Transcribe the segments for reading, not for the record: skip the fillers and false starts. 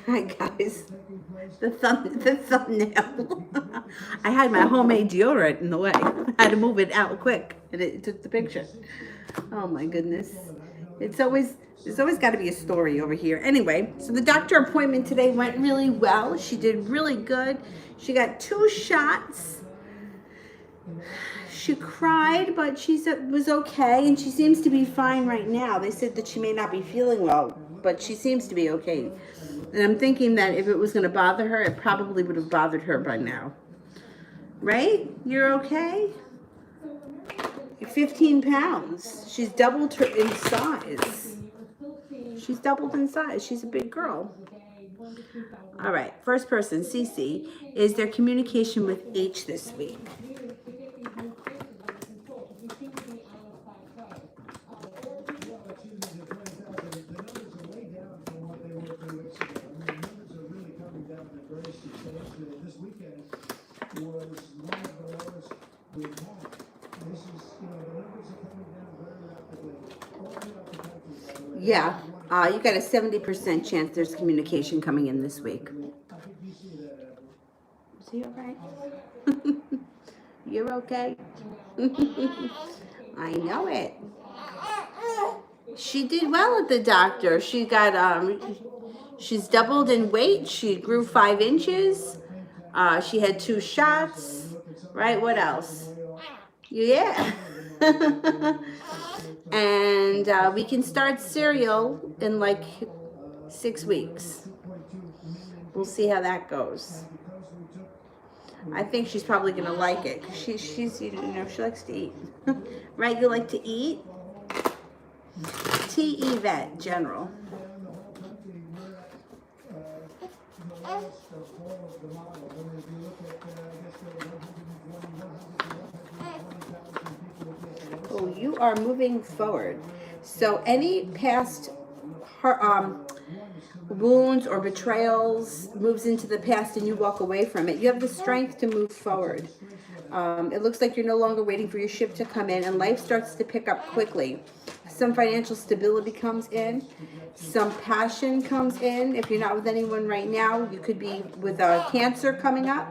Hi guys, the thumbnail. I had my homemade deodorant in the way. I had to move it out quick, and it took the picture. Oh my goodness, it's always there's always got to be a story over here. Anyway, so the doctor appointment today went really well. She did really good. She got 2 shots. She cried, but she said was okay, and she seems to be fine right now. They said that she may not be feeling well, but she seems to be okay. And I'm thinking that if it was going to bother her, it probably would have bothered her by now. Right? You're okay? You're 15 pounds. She's doubled her in size. She's doubled in size. She's a big girl. All right. First person, Cece, is there communication with H this week? Yeah, you got a 70% chance there's communication coming in this week. Is he okay? You're okay? I know it. She did well at the doctor. She got she's doubled in weight. She grew 5 inches. She had 2 shots. Right? What else? Yeah. And we can start cereal in like 6 weeks. We'll see how that goes. I think she's probably gonna like it. She's she likes to eat. Right? You like to eat? T.E. Vet General. Oh, you are moving forward. So any past wounds or betrayals moves into the past and you walk away from it. You have the strength to move forward. It looks like you're no longer waiting for your ship to come in, and life starts to pick up quickly. Some financial stability comes in. Some passion comes in. If you're not with anyone right now, you could be with Cancer coming up.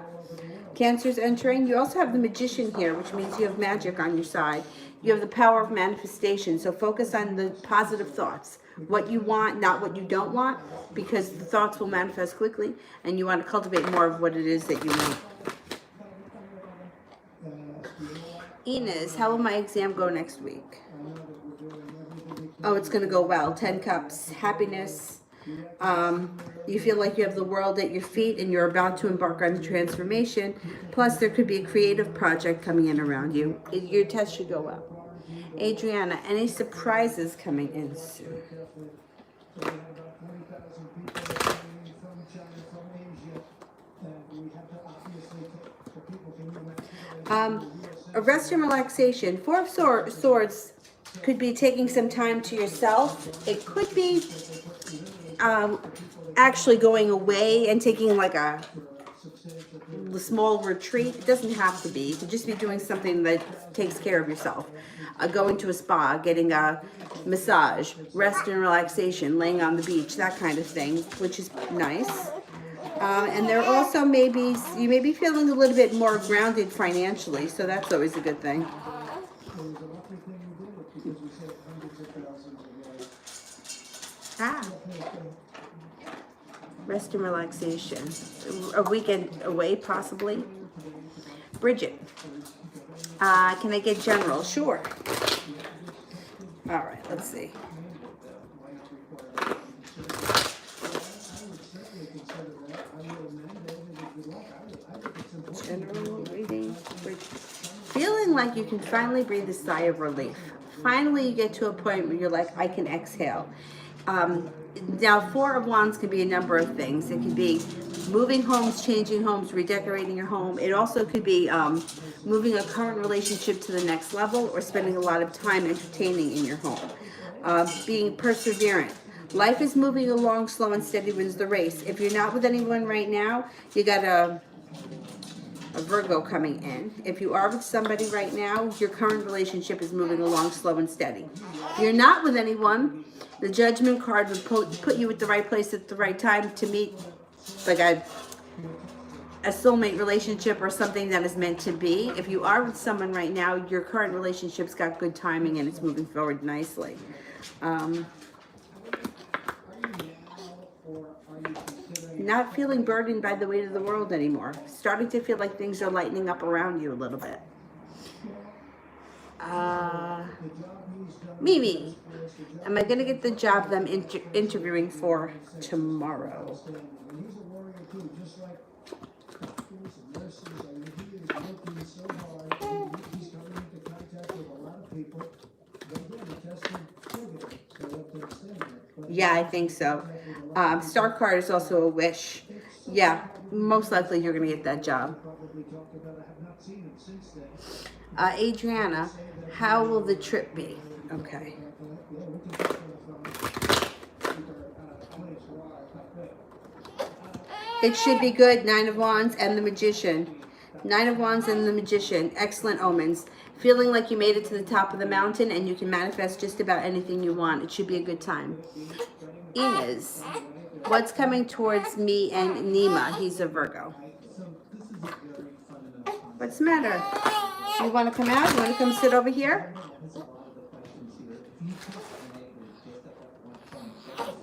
Cancer's entering. You also have the Magician here, which means you have magic on your side. You have the power of manifestation. So focus on the positive thoughts. What you want, not what you don't want, because the thoughts will manifest quickly, and you want to cultivate more of what it is that you want. Inez, how will my exam go next week? Oh, it's going to go well. 10 cups, happiness. You feel like you have the world at your feet and you're about to embark on the transformation. Plus, there could be a creative project coming in around you. Your test should go well. Adriana, any surprises coming in soon? A rest and relaxation. 4 of Swords could be taking some time to yourself. It could be actually going away and taking like a small retreat. It doesn't have to be. You could just be doing something that takes care of yourself. Going to a spa, getting a massage, rest and relaxation, laying on the beach, that kind of thing, which is nice. And there also you may be feeling a little bit more grounded financially, so that's always a good thing. Rest and relaxation. A weekend away, possibly. Bridget, can I get general? Sure. All right, let's see. General reading. Feeling like you can finally breathe a sigh of relief. Finally, you get to a point where you're like, I can exhale. Now, 4 of Wands can be a number of things. It could be moving homes, changing homes, redecorating your home. It also could be moving a current relationship to the next level, or spending a lot of time entertaining in your home. Being perseverant. Life is moving along, slow and steady wins the race. If you're not with anyone right now, you gotta a Virgo coming in. If you are with somebody right now, your current relationship is moving along slow and steady. If you're not with anyone, the Judgment card would put you at the right place at the right time to meet like a soulmate relationship or something that is meant to be. If you are with someone right now, your current relationship's got good timing and it's moving forward nicely. Not feeling burdened by the weight of the world anymore. Starting to feel like things are lightening up around you a little bit. Mimi, am I going to get the job that I'm interviewing for tomorrow? Yeah, I think so. Star card is also a wish. Yeah, most likely you're going to get that job. Adriana, how will the trip be? Okay. It should be good. 9 of Wands and the Magician. 9 of Wands and the Magician. Excellent omens. Feeling like you made it to the top of the mountain and you can manifest just about anything you want. It should be a good time. Inez, what's coming towards me and Nima? He's a Virgo. What's the matter? You want to come out? You want to come sit over here?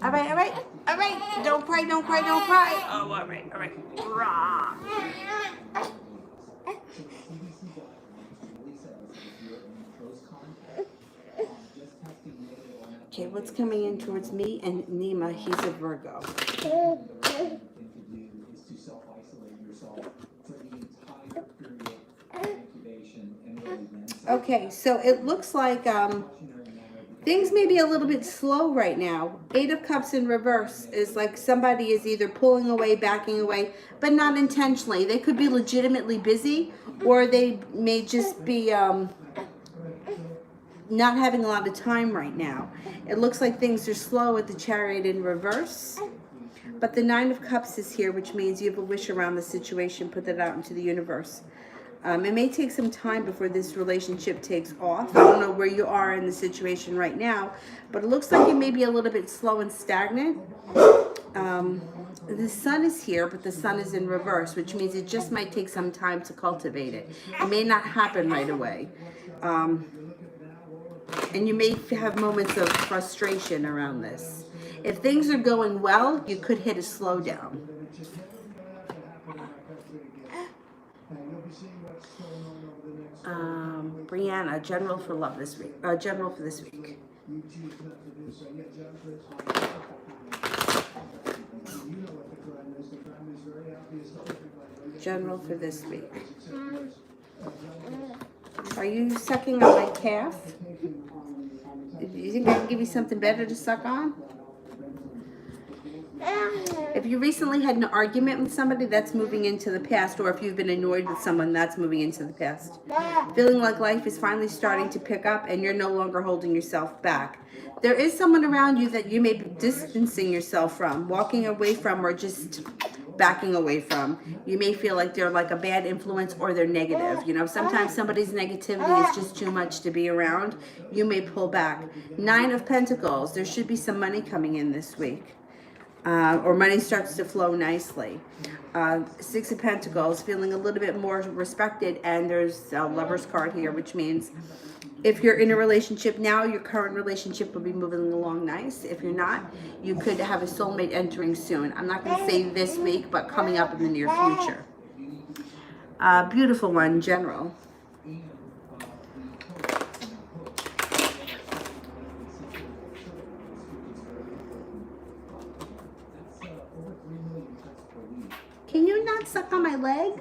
All right, all right, all right. Don't cry, don't cry, don't cry. Oh, all right, all right. Rah. Okay, what's coming in towards me and Nima? He's a Virgo. Okay, so it looks like things may be a little bit slow right now. 8 of Cups in reverse is like somebody is either pulling away, backing away, but not intentionally. They could be legitimately busy, or they may just be not having a lot of time right now. It looks like things are slow with the Chariot in reverse, but the 9 of Cups is here, which means you have a wish around the situation. Put that out into the universe. It may take some time before this relationship takes off. I don't know where you are in the situation right now, but it looks like it may be a little bit slow and stagnant. The Sun is here, but the Sun is in reverse, which means it just might take some time to cultivate it. It may not happen right away. And you may have moments of frustration around this. If things are going well, you could hit a slowdown. Brianna, general for love this week. General for this week. General for this week. Are you sucking on my calf? Do you think I can give you something better to suck on? If you recently had an argument with somebody, that's moving into the past, or if you've been annoyed with someone, that's moving into the past. Feeling like life is finally starting to pick up and you're no longer holding yourself back. There is someone around you that you may be distancing yourself from, walking away from, or just backing away from. You may feel like they're like a bad influence or they're negative. You know, sometimes somebody's negativity is just too much to be around. You may pull back. 9 of Pentacles. There should be some money coming in this week. Or money starts to flow nicely. 6 of Pentacles, feeling a little bit more respected, and there's a Lover's card here, which means if you're in a relationship now, your current relationship will be moving along nice. If you're not, you could have a soulmate entering soon. I'm not going to say this week, but coming up in the near future. Beautiful one, General. Can you not suck on my leg?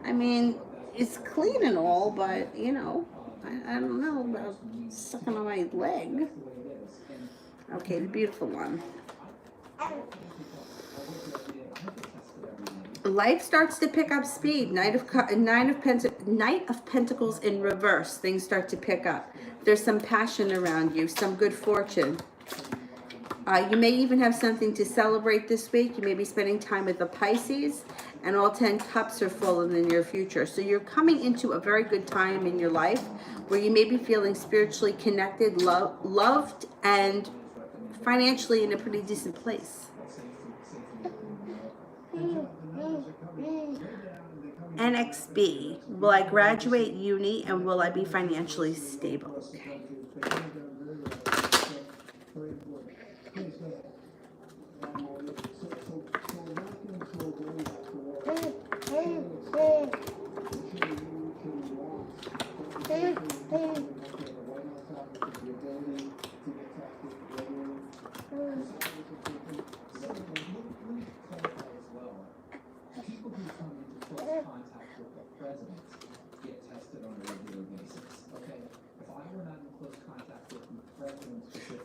I mean, it's clean and all, but, you know, I don't know about sucking on my leg. Okay, the beautiful one. Life starts to pick up speed. Knight of Pentacles in reverse. Things start to pick up. There's some passion around you, some good fortune. You may even have something to celebrate this week. You may be spending time with the Pisces, and all 10 cups are full in the near future. So you're coming into a very good time in your life where you may be feeling spiritually connected, loved, and financially in a pretty decent place. NXB, will I graduate uni and will I be financially stable? Okay.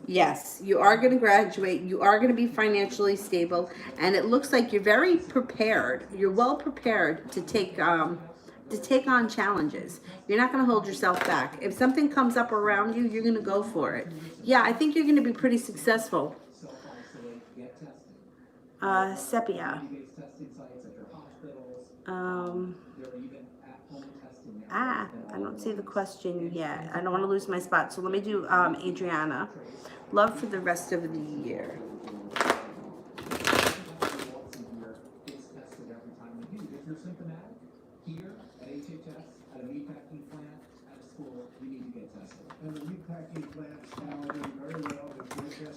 Yes, you are going to graduate. You are going to be financially stable, and it looks like you're very prepared. You're well prepared to take on challenges. You're not going to hold yourself back. If something comes up around you, you're going to go for it. Yeah, I think you're going to be pretty successful. Sepia. I don't see the question yet. I don't want to lose my spot. So let me do Adriana. Love for the rest of the year.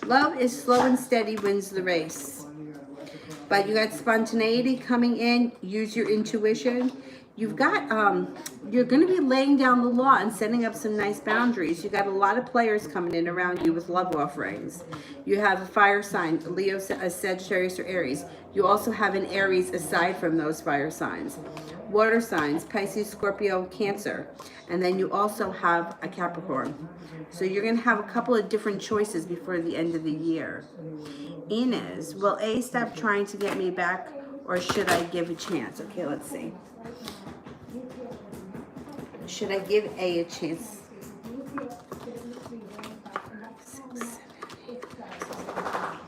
Love is slow and steady wins the race. But you got spontaneity coming in. Use your intuition. You've got, you're going to be laying down the law and setting up some nice boundaries. You got a lot of players coming in around you with love offerings. You have a fire sign, Leo, a Sagittarius, or Aries. You also have an Aries aside from those fire signs. Water signs, Pisces, Scorpio, Cancer. And then you also have a Capricorn. So you're going to have a couple of different choices before the end of the year. Inez, will A stop trying to get me back, or should I give a chance? Okay, let's see. Should I give A a chance? 6, 7, 8, 12, 13,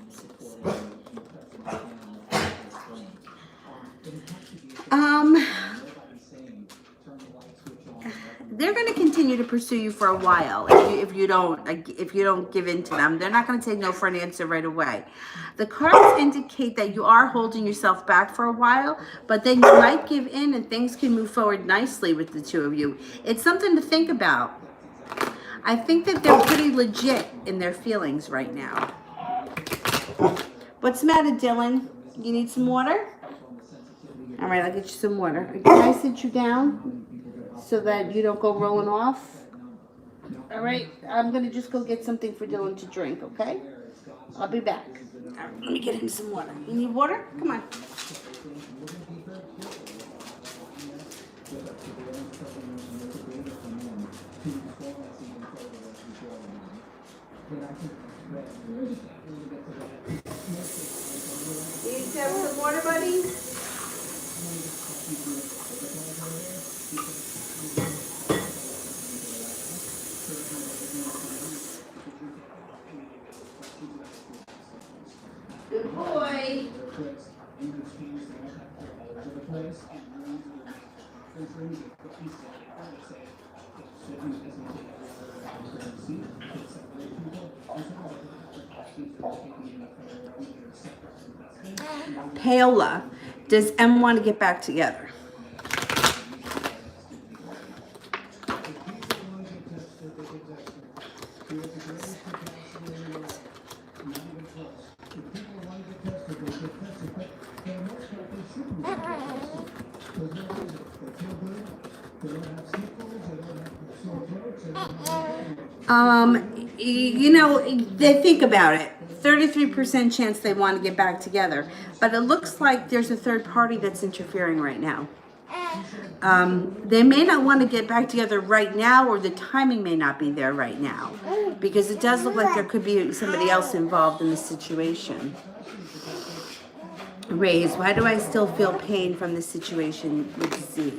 6, 7, 8, 9, they're going to continue to pursue you for a while if you don't give in to them. They're not going to take no for an answer right away. The cards indicate that you are holding yourself back for a while, but then you might give in and things can move forward nicely with the two of you. It's something to think about. I think that they're pretty legit in their feelings right now. What's the matter, Dylan? You need some water? All right, I'll get you some water. Can I sit you down so that you don't go rolling off? All right, I'm going to just go get something for Dylan to drink, okay? I'll be back. All right, let me get him some water. You need water? Come on. You need to have some water, buddy? Good boy. Paola, does M want to get back together? You know, they think about it. 33% chance they want to get back together, but it looks like there's a third party that's interfering right now. They may not want to get back together right now, or the timing may not be there right now, because it does look like there could be somebody else involved in the situation. Raise, why do I still feel pain from the situation with Z?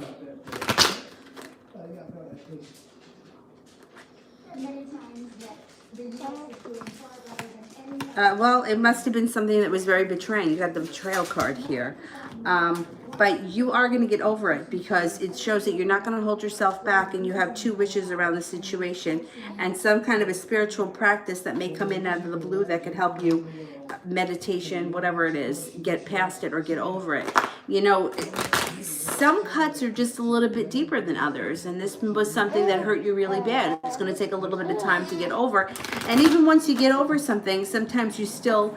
Well, it must have been something that was very betraying. You got the betrayal card here. But you are going to get over it because it shows that you're not going to hold yourself back, and you have 2 wishes around the situation and some kind of a spiritual practice that may come in out of the blue that could help you, meditation, whatever it is, get past it or get over it. You know, some cuts are just a little bit deeper than others, and this was something that hurt you really bad. It's going to take a little bit of time to get over. And even once you get over something, sometimes you still,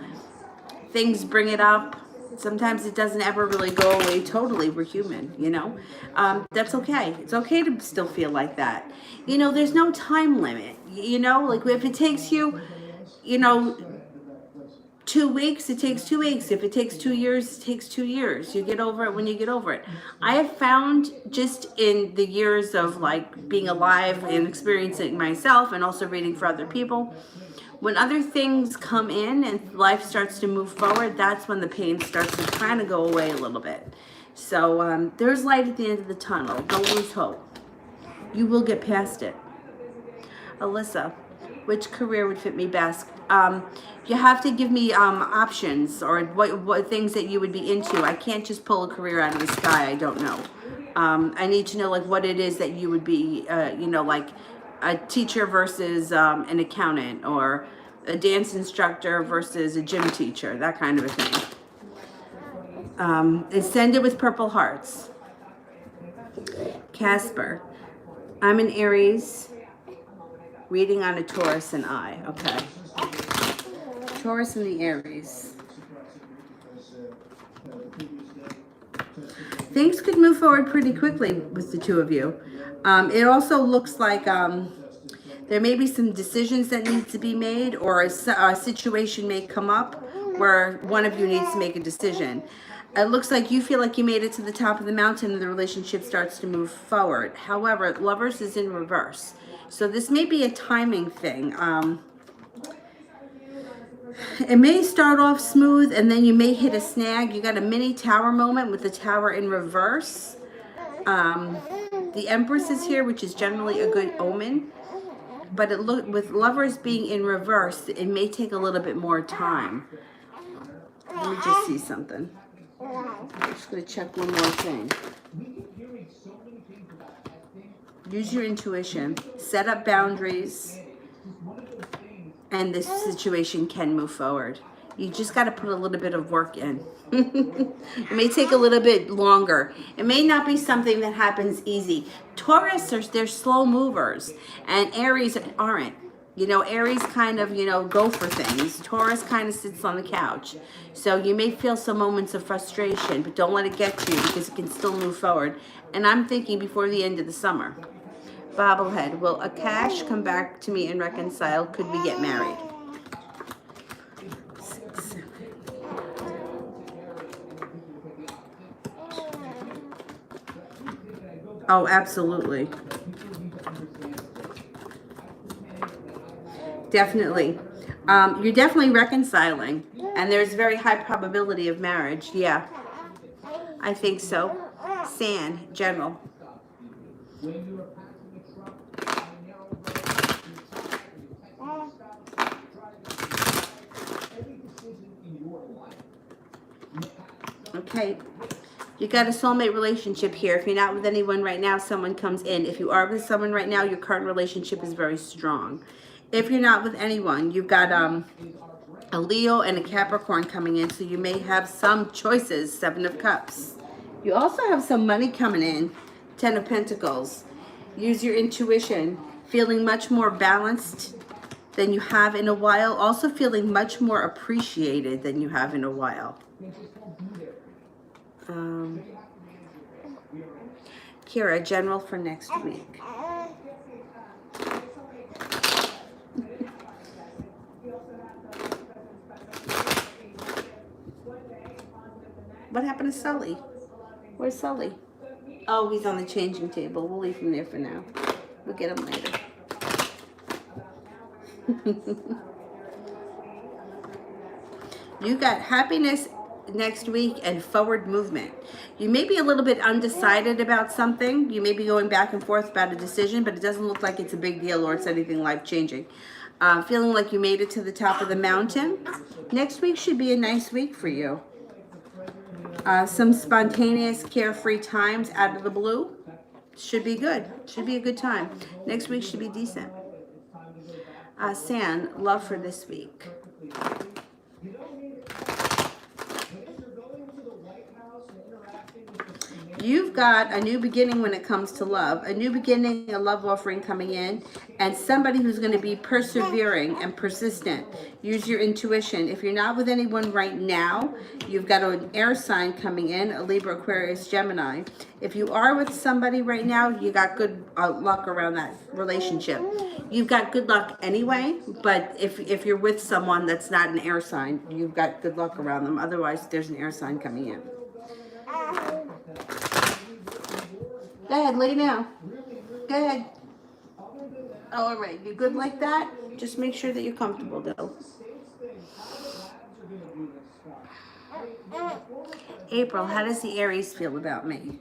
things bring it up. Sometimes it doesn't ever really go away totally. We're human, you know. That's okay. It's okay to still feel like that. You know, there's no time limit. You know, like if it takes you, you know, 2 weeks, it takes 2 weeks. If it takes 2 years, it takes 2 years. You get over it when you get over it. I have found just in the years of like being alive and experiencing myself and also reading for other people, when other things come in and life starts to move forward, that's when the pain starts to kind of go away a little bit. So there's light at the end of the tunnel. Don't lose hope. You will get past it. Alyssa, which career would fit me best? You have to give me options or what things that you would be into. I can't just pull a career out of the sky. I don't know. I need to know like what it is that you would be, you know, like a teacher versus an accountant, or a dance instructor versus a gym teacher, that kind of a thing. And send it with purple hearts. Casper, I'm an Aries, reading on a Taurus and I. Okay. Taurus and the Aries. Things could move forward pretty quickly with the 2 of you. It also looks like there may be some decisions that need to be made, or a situation may come up where one of you needs to make a decision. It looks like you feel like you made it to the top of the mountain and the relationship starts to move forward. However, Lovers is in reverse. So this may be a timing thing. It may start off smooth and then you may hit a snag. You got a mini tower moment with the tower in reverse. The Empress is here, which is generally a good omen. But with Lovers being in reverse, it may take a little bit more time. Let me just see something. I'm just going to check one more thing. Use your intuition. Set up boundaries. And this situation can move forward. You just got to put a little bit of work in. It may take a little bit longer. It may not be something that happens easy. Taurus, they're slow movers, and Aries aren't. You know, Aries kind of, you know, go for things. Taurus kind of sits on the couch. So you may feel some moments of frustration, but don't let it get to you because it can still move forward. And I'm thinking before the end of the summer. Bobblehead, will Akash come back to me and reconcile? Could we get married? 6, 7. Oh, absolutely. Definitely. You're definitely reconciling, and there's very high probability of marriage. Yeah, I think so. Sand, general. Okay, you got a soulmate relationship here. If you're not with anyone right now, someone comes in. If you are with someone right now, your current relationship is very strong. If you're not with anyone, you've got a Leo and a Capricorn coming in, so you may have some choices. 7 of Cups. You also have some money coming in. 10 of Pentacles. Use your intuition. Feeling much more balanced than you have in a while. Also feeling much more appreciated than you have in a while. Kira, general for next week. What happened to Sully? Where's Sully? Oh, he's on the changing table. We'll leave him there for now. We'll get him later. You got happiness next week and forward movement. You may be a little bit undecided about something. You may be going back and forth about a decision, but it doesn't look like it's a big deal or it's anything life-changing. Feeling like you made it to the top of the mountain. Next week should be a nice week for you. Some spontaneous, carefree times out of the blue should be good. Should be a good time. Next week should be decent. San, love for this week. You've got a new beginning when it comes to love, a new beginning, a love offering coming in, and somebody who's going to be persevering and persistent. Use your intuition. If you're not with anyone right now, you've got an air sign coming in, a Libra, Aquarius, Gemini. If you are with somebody right now, you got good luck around that relationship. You've got good luck anyway, but if you're with someone that's not an air sign, you've got good luck around them. Otherwise, there's an air sign coming in. Go ahead, lay down. Go ahead. Oh, all right. You good like that? Just make sure that you're comfortable, though. April, how does the Aries feel about me?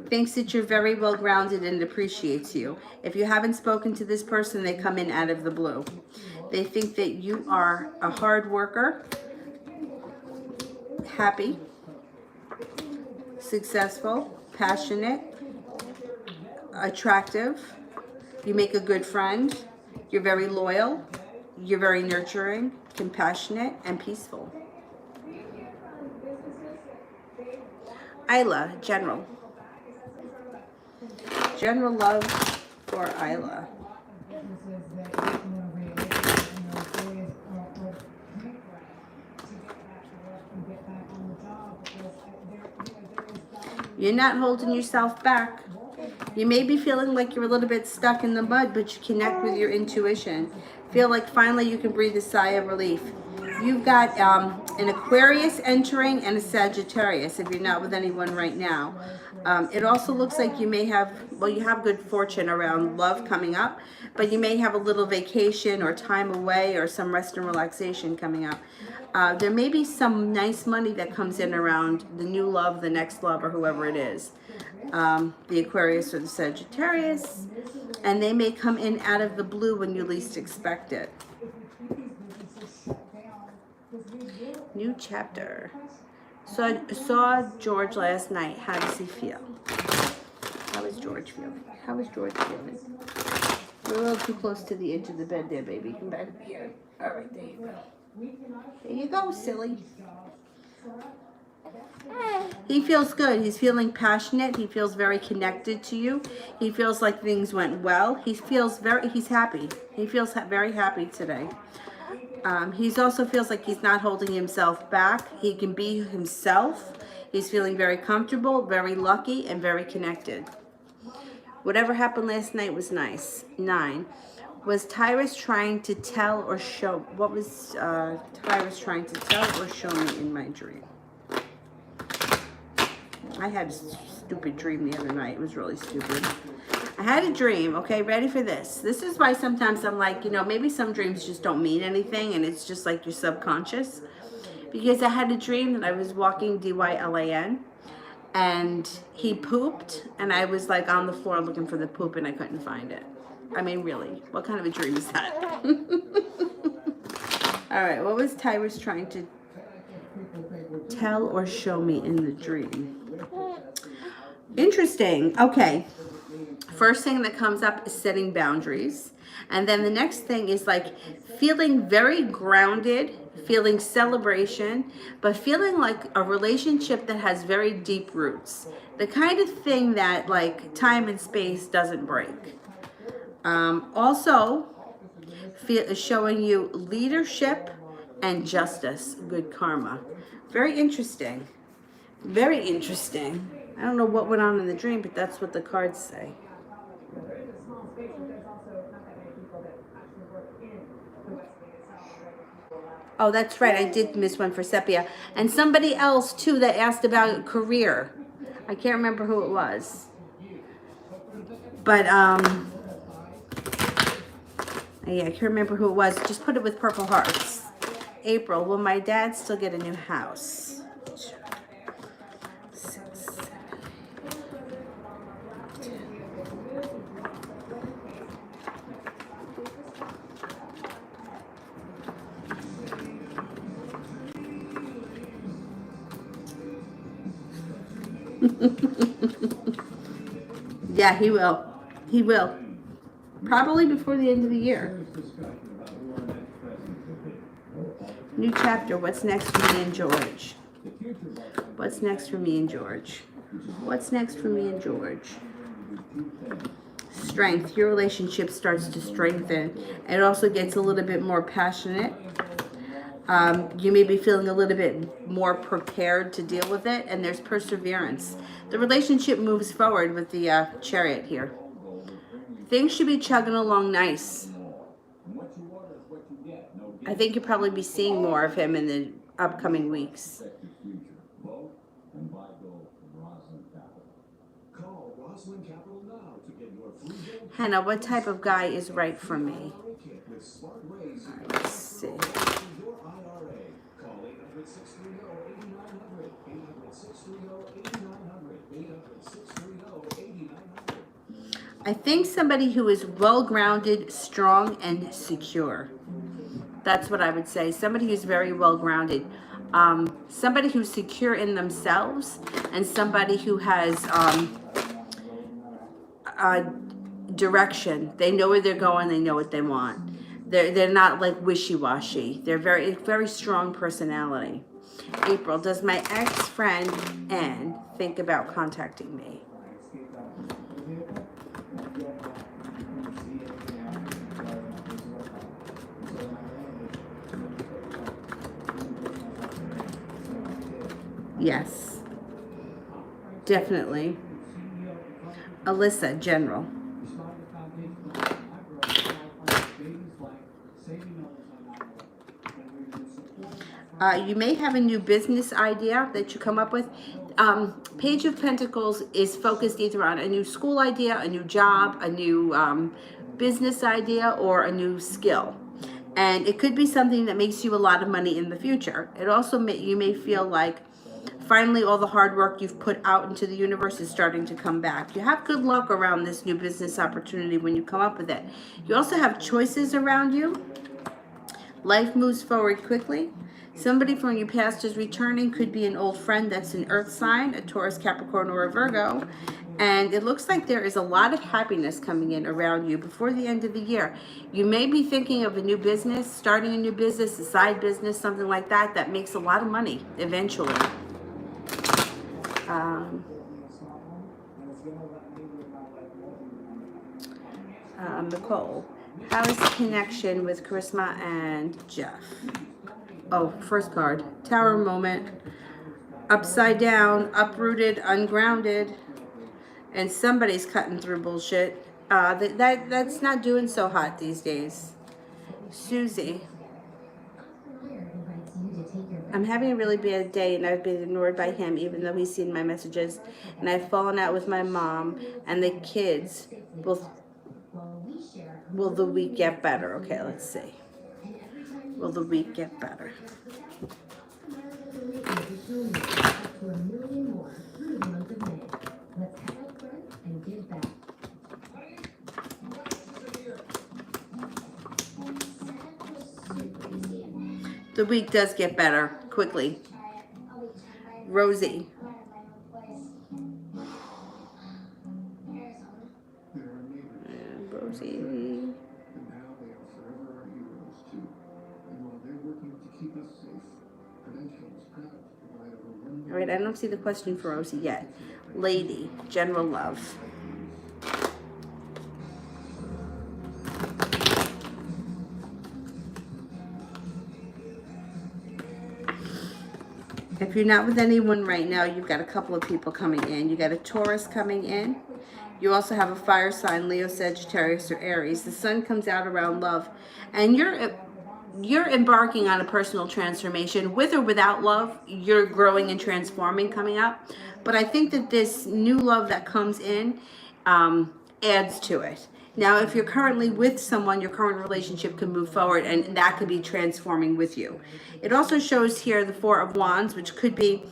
Thinks that you're very well grounded and appreciates you. If you haven't spoken to this person, they come in out of the blue. They think that you are a hard worker, happy, successful, passionate, attractive. You make a good friend. You're very loyal. You're very nurturing, compassionate, and peaceful. Isla, general. General love for Isla. You're not holding yourself back. You may be feeling like you're a little bit stuck in the mud, but you connect with your intuition. Feel like finally you can breathe a sigh of relief. You've got an Aquarius entering and a Sagittarius if you're not with anyone right now. It also looks like you may have, well, you have good fortune around love coming up, but you may have a little vacation or time away or some rest and relaxation coming up. There may be some nice money that comes in around the new love, the next love, or whoever it is. The Aquarius or the Sagittarius, and they may come in out of the blue when you least expect it. New chapter. Saw George last night. How does he feel? How is George feeling? How is George feeling? You're a little too close to the edge of the bed there, baby. Come back here. All right, there you go. There you go, silly. He feels good. He's feeling passionate. He feels very connected to you. He feels like things went well. He's happy. He feels very happy today. He also feels like he's not holding himself back. He can be himself. He's feeling very comfortable, very lucky, and very connected. Whatever happened last night was nice. 9. Was Tyrus trying to tell or show? What was Tyrus trying to tell or show me in my dream? I had a stupid dream the other night. It was really stupid. I had a dream, okay, ready for this. This is why sometimes I'm like, you know, maybe some dreams just don't mean anything and it's just like your subconscious. Because I had a dream that I was walking Dylan and he pooped and I was like on the floor looking for the poop and I couldn't find it. I mean, really, what kind of a dream is that? All right, what was Tyrus trying to tell or show me in the dream? Interesting. Okay. First thing that comes up is setting boundaries. And then the next thing is like feeling very grounded, feeling celebration, but feeling like a relationship that has very deep roots. The kind of thing that like time and space doesn't break. Also showing you leadership and justice, good karma. Very interesting. Very interesting. I don't know what went on in the dream, but that's what the cards say. Oh, that's right. I did miss one for Sepia. And somebody else, too, that asked about career. I can't remember who it was. But, yeah, I can't remember who it was. Just put it with purple hearts. April, will my dad still get a new house? 6, 7, 10. Yeah, he will. He will. Probably before the end of the year. New chapter. What's next for me and George? What's next for me and George? What's next for me and George? Strength. Your relationship starts to strengthen. It also gets a little bit more passionate. You may be feeling a little bit more prepared to deal with it, and there's perseverance. The relationship moves forward with the Chariot here. Things should be chugging along nice. I think you'll probably be seeing more of him in the upcoming weeks. Hannah, what type of guy is right for me? Let's see. I think somebody who is well-grounded, strong, and secure. That's what I would say. Somebody who's very well-grounded. Somebody who's secure in themselves, and somebody who has direction. They know where they're going. They know what they want. They're not like wishy-washy. They're very strong personality. April, does my ex-friend N think about contacting me? Yes, definitely. Alyssa, general. You may have a new business idea that you come up with. Page of Pentacles is focused either on a new school idea, a new job, a new business idea, or a new skill. And it could be something that makes you a lot of money in the future. It also you may feel like finally all the hard work you've put out into the universe is starting to come back. You have good luck around this new business opportunity when you come up with it. You also have choices around you. Life moves forward quickly. Somebody from your past is returning. Could be an old friend that's an earth sign, a Taurus, Capricorn, or a Virgo. And it looks like there is a lot of happiness coming in around you before the end of the year. You may be thinking of a new business, starting a new business, a side business, something like that, that makes a lot of money eventually. Nicole, how is the connection with Charisma and Jeff? Oh, first card, Tower moment, upside down, uprooted, ungrounded, and somebody's cutting through bullshit. That's not doing so hot these days. Susie, I'm having a really bad day, and I've been ignored by him, even though he's seen my messages, and I've fallen out with my mom and the kids. Will the week get better? Okay, let's see. Will the week get better? The week does get better quickly. Rosie. Rosie. All right, I don't see the question for Rosie yet. Lady, general love. If you're not with anyone right now, you've got a couple of people coming in. You got a Taurus coming in. You also have a fire sign, Leo, Sagittarius, or Aries. The sun comes out around love. And you're embarking on a personal transformation. With or without love, you're growing and transforming coming up. But I think that this new love that comes in adds to it. Now, if you're currently with someone, your current relationship can move forward, and that could be transforming with you. It also shows here the Four of Wands, which could be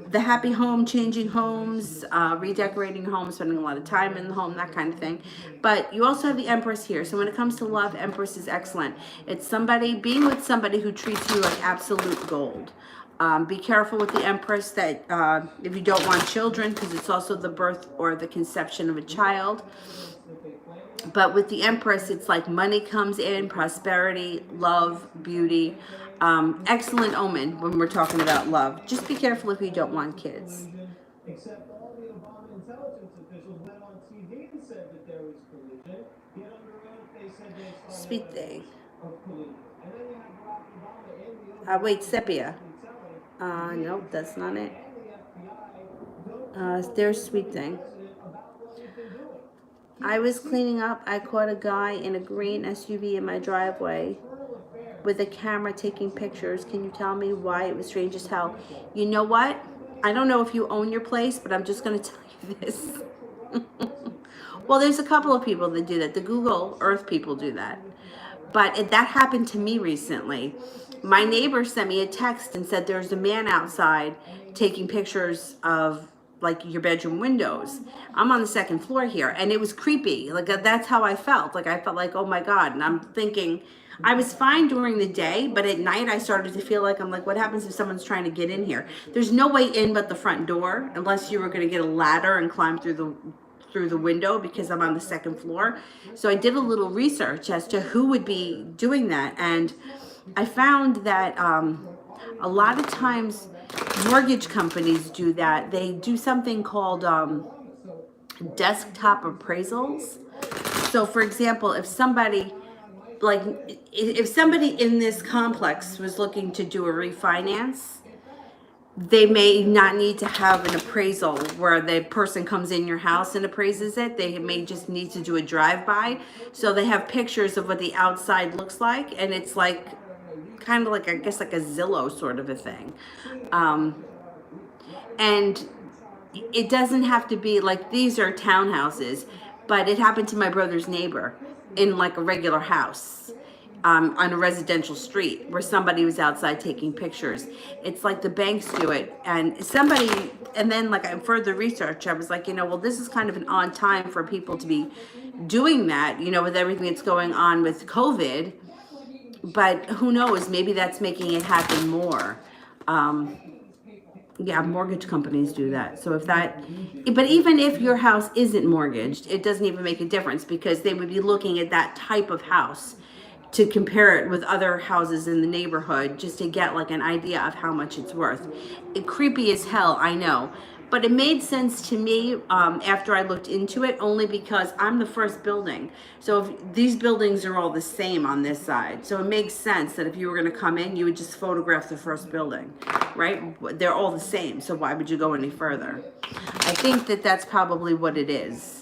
the happy home, changing homes, redecorating homes, spending a lot of time in the home, that kind of thing. But you also have the Empress here. So when it comes to love, Empress is excellent. It's somebody, being with somebody who treats you like absolute gold. Be careful with the Empress that if you don't want children, because it's also the birth or the conception of a child. But with the Empress, it's like money comes in, prosperity, love, beauty. Excellent omen when we're talking about love. Just be careful if you don't want kids. Except all the Obama intelligence officials went on TV and said that there was collusion. Yet under oath they said they saw sweet thing. Of collusion. And then you have Barack Obama and the wait, sepia. Nope, that's not it. There's sweet thing. I was cleaning up. I caught a guy in a green SUV in my driveway with a camera taking pictures. Can you tell me why it was strange as hell? You know what? I don't know if you own your place, but I'm just going to tell you this. Well, there's a couple of people that do that. The Google Earth people do that. But that happened to me recently. My neighbor sent me a text and said there's a man outside taking pictures of like your bedroom windows. I'm on the second floor here, and it was creepy. Like that's how I felt. Like I felt like, oh my God. And I'm thinking, I was fine during the day, but at night I started to feel like, I'm like, what happens if someone's trying to get in here? There's no way in but the front door, unless you were going to get a ladder and climb through the window, because I'm on the second floor. So I did a little research as to who would be doing that, and I found that a lot of times mortgage companies do that. They do something called desktop appraisals. So for example, if somebody in this complex was looking to do a refinance, they may not need to have an appraisal where the person comes in your house and appraises it. They may just need to do a drive-by. So they have pictures of what the outside looks like, and it's like kind of like, I guess, like a Zillow sort of a thing. And it doesn't have to be like, these are townhouses, but it happened to my brother's neighbor in like a regular house. On a residential street where somebody was outside taking pictures. It's like the banks do it, and then like I further research, I was like, well, this is kind of an odd time for people to be doing that, with everything that's going on with COVID, but who knows, maybe that's making it happen more. Yeah, mortgage companies do that. So but even if your house isn't mortgaged, it doesn't even make a difference, because they would be looking at that type of house to compare it with other houses in the neighborhood, just to get like an idea of how much it's worth. Creepy as hell, I know. But it made sense to me after I looked into it, only because I'm the first building. So if these buildings are all the same on this side. So it makes sense that if you were gonna come in, you would just photograph the first building, right? They're all the same, so why would you go any further? I think that that's probably what it is.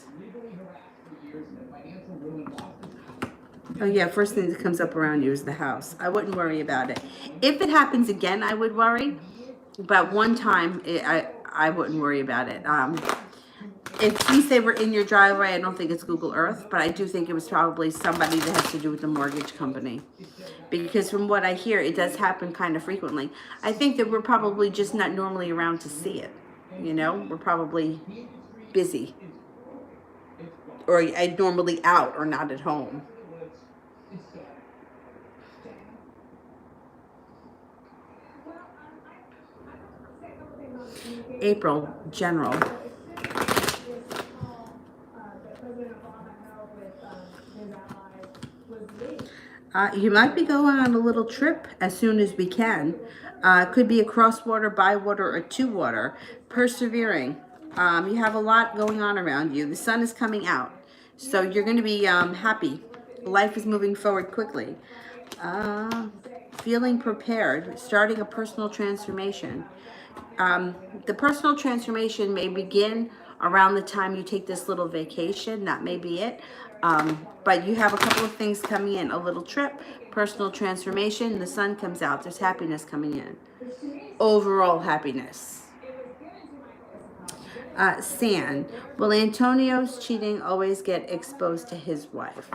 Oh yeah, first thing that comes up around you is the house. I wouldn't worry about it. If it happens again, I would worry. But one time, I wouldn't worry about it. Since they were in your driveway, I don't think it's Google Earth, but I do think it was probably somebody that has to do with the mortgage company. Because from what I hear, it does happen kind of frequently. I think that we're probably just not normally around to see it. We're probably busy. Or normally out or not at home. April, general. You might be going on a little trip as soon as we can. Could be a cross-water, by-water, or to-water. Persevering. You have a lot going on around you. The sun is coming out. So you're going to be happy. Life is moving forward quickly. Feeling prepared. Starting a personal transformation. The personal transformation may begin around the time you take this little vacation. That may be it. But you have a couple of things coming in. A little trip, personal transformation, the sun comes out. There's happiness coming in. Overall happiness. San, will Antonio's cheating always get exposed to his wife?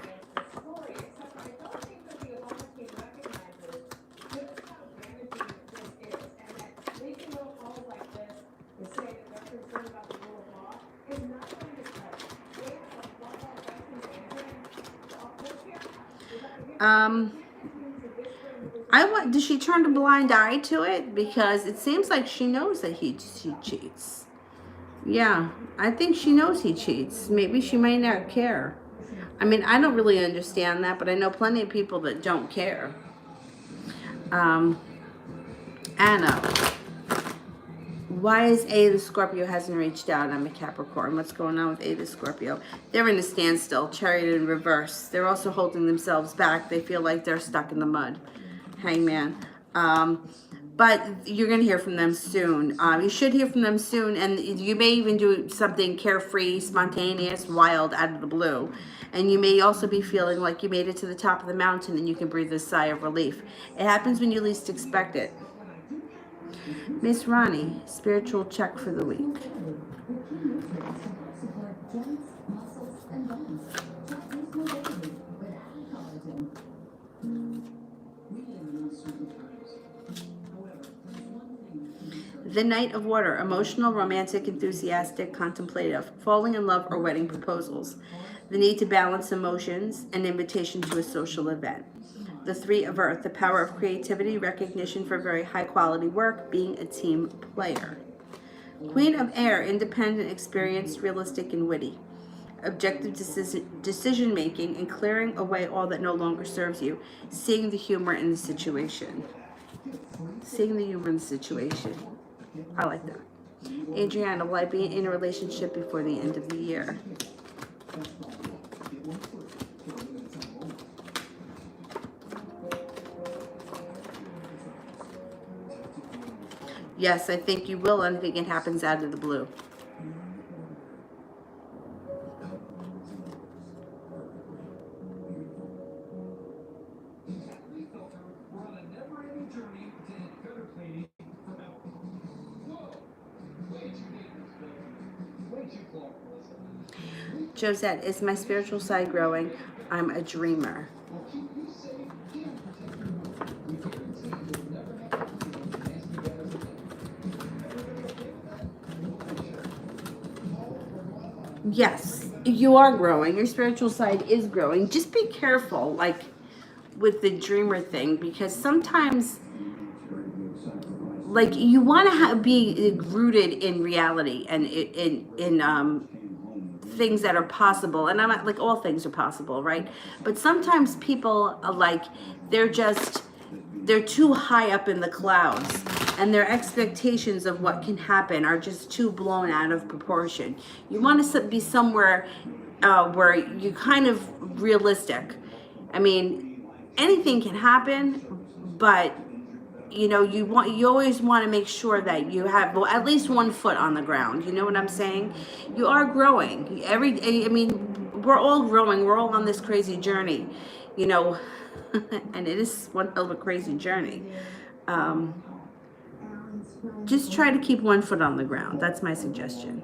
Does she turn a blind eye to it? Because it seems like she knows that he cheats. Yeah, I think she knows he cheats. Maybe she might not care. I mean, I don't really understand that, but I know plenty of people that don't care. Anna, why is A the Scorpio hasn't reached out? I'm a Capricorn. What's going on with A the Scorpio? They're in a standstill, Chariot in reverse. They're also holding themselves back. They feel like they're stuck in the mud. Hangman. But you're going to hear from them soon. You should hear from them soon, and you may even do something carefree, spontaneous, wild, out of the blue. And you may also be feeling like you made it to the top of the mountain and you can breathe a sigh of relief. It happens when you least expect it. Miss Ronnie, spiritual check for the week. The Knight of Water, emotional, romantic, enthusiastic, contemplative, falling in love or wedding proposals. The need to balance emotions, an invitation to a social event. The Three of Earth, the power of creativity, recognition for very high quality work, being a team player. Queen of Air, independent, experienced, realistic, and witty. Objective decision making and clearing away all that no longer serves you. Seeing the humor in the situation. Seeing the humor in the situation. I like that. Adriana, will I be in a relationship before the end of the year? Yes, I think you will, and I think it happens out of the blue. Josette, is my spiritual side growing? I'm a dreamer. Yes, you are growing. Your spiritual side is growing. Just be careful, like with the dreamer thing, because sometimes, like, you want to be rooted in reality and in things that are possible. And I'm not like, all things are possible, right? But sometimes people are like, they're too high up in the clouds, and their expectations of what can happen are just too blown out of proportion. You want to be somewhere where you kind of realistic. I mean, anything can happen, but you always want to make sure that you have at least 1 foot on the ground. You know what I'm saying? You are growing. I mean, we're all growing. We're all on this crazy journey, and it is one hell of a crazy journey. Just try to keep 1 foot on the ground. That's my suggestion.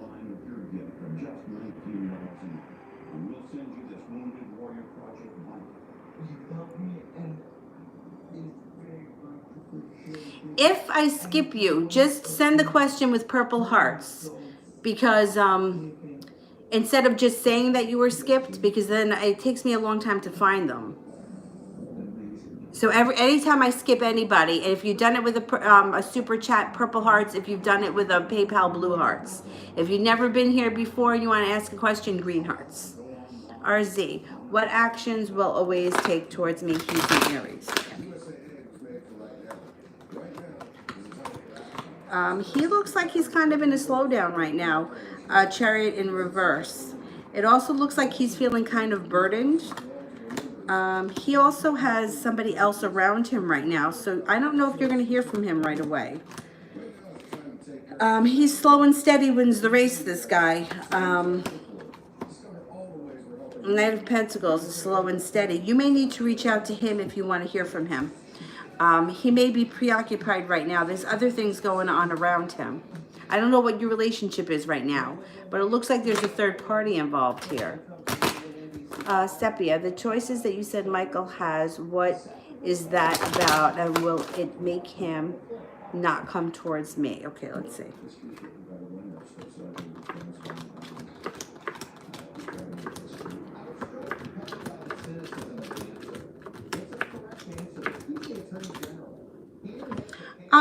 If I skip you, just send the question with purple hearts, because instead of just saying that you were skipped, because then it takes me a long time to find them. So anytime I skip anybody, and if you've done it with a super chat, purple hearts. If you've done it with a PayPal, blue hearts. If you've never been here before and you want to ask a question, green hearts. RZ, what actions will always take towards me? He's in Aries. He looks like he's kind of in a slowdown right now. Chariot in reverse. It also looks like he's feeling kind of burdened. He also has somebody else around him right now, so I don't know if you're going to hear from him right away. He's slow and steady wins the race, this guy. Knight of Pentacles is slow and steady. You may need to reach out to him if you want to hear from him. He may be preoccupied right now. There's other things going on around him. I don't know what your relationship is right now, but it looks like there's a third party involved here. Sepia, the choices that you said Michael has, what is that about, and will it make him not come towards me? Okay, let's see.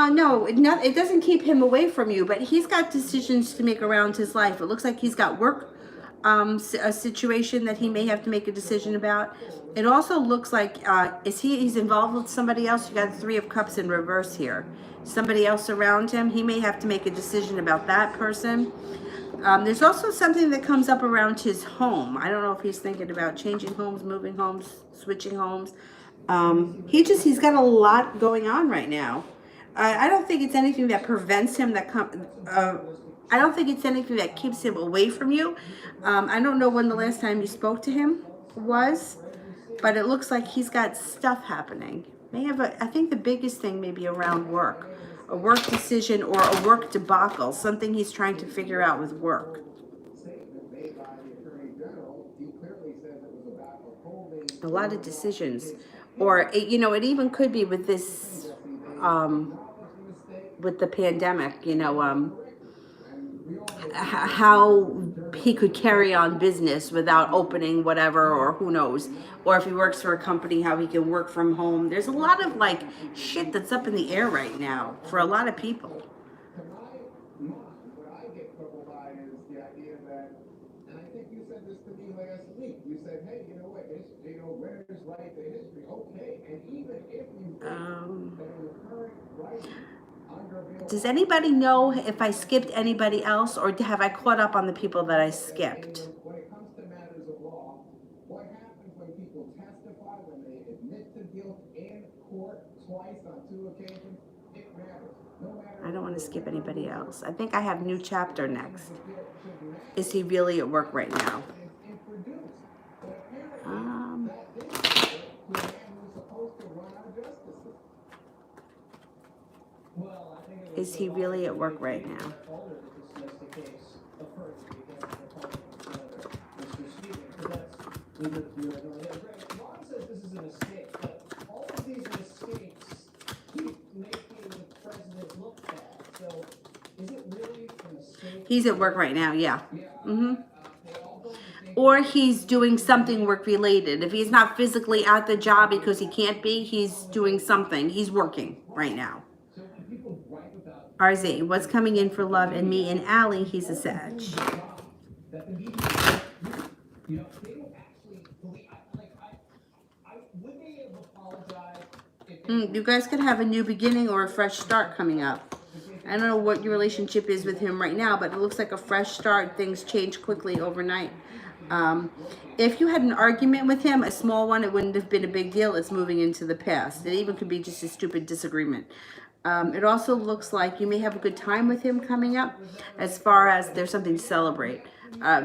No, it doesn't keep him away from you, but he's got decisions to make around his life. It looks like he's got work, a situation that he may have to make a decision about. It also looks like, he's involved with somebody else? You got the Three of Cups in reverse here. Somebody else around him. He may have to make a decision about that person. There's also something that comes up around his home. I don't know if he's thinking about changing homes, moving homes, switching homes. He's got a lot going on right now. I don't think it's anything that prevents him I don't think it's anything that keeps him away from you. I don't know when the last time you spoke to him was, but it looks like he's got stuff happening. I think the biggest thing may be around work, a work decision or a work debacle, something he's trying to figure out with work. A lot of decisions, or it even could be with this, with the pandemic, how he could carry on business without opening whatever, or who knows, or if he works for a company, how he can work from home. There's a lot of like shit that's up in the air right now for a lot of people. And I think you said this to me last week. You said, hey, you know what, winners write the history. Okay, and even if you does anybody know if I skipped anybody else, or have I caught up on the people that I skipped? When it comes to matters of law, what happens when people testify, when they admit to guilt in court twice on 2 occasions? It matters. I don't want to skip anybody else. I think I have new chapter next. Is he really at work right now? Is he really at work right now? He's at work right now, yeah. Or he's doing something work related. If he's not physically at the job because he can't be, he's doing something. He's working right now. RZ, what's coming in for love and me and Allie? He's a Sag. You guys could have a new beginning or a fresh start coming up. I don't know what your relationship is with him right now, but it looks like a fresh start. Things change quickly overnight. If you had an argument with him, a small one, it wouldn't have been a big deal. It's moving into the past. It even could be just a stupid disagreement. It also looks like you may have a good time with him coming up, as far as there's something to celebrate. A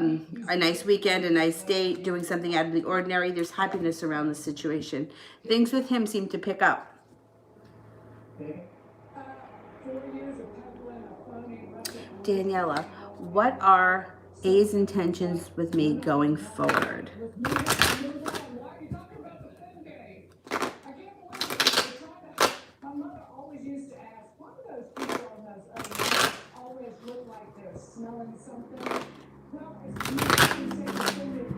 nice weekend, a nice date, doing something out of the ordinary. There's happiness around the situation. Things with him seem to pick up. Daniela, what are A's intentions with me going forward?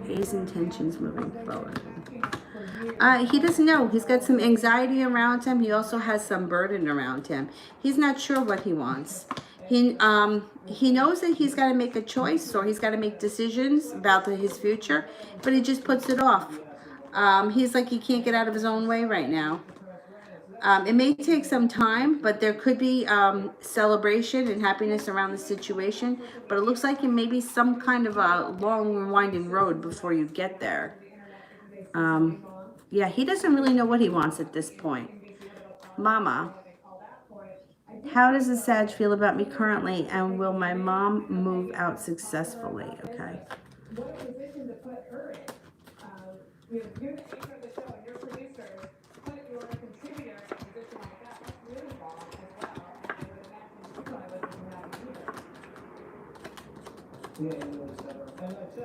A's intentions moving forward. He doesn't know. He's got some anxiety around him. He also has some burden around him. He's not sure what he wants. He knows that he's got to make a choice, or he's got to make decisions about his future, but he just puts it off. He's like he can't get out of his own way right now. It may take some time, but there could be celebration and happiness around the situation. But it looks like it may be some kind of a long, winding road before you get there. Yeah, he doesn't really know what he wants at this point. Mama, how does the Sag feel about me currently, and will my mom move out successfully? Okay.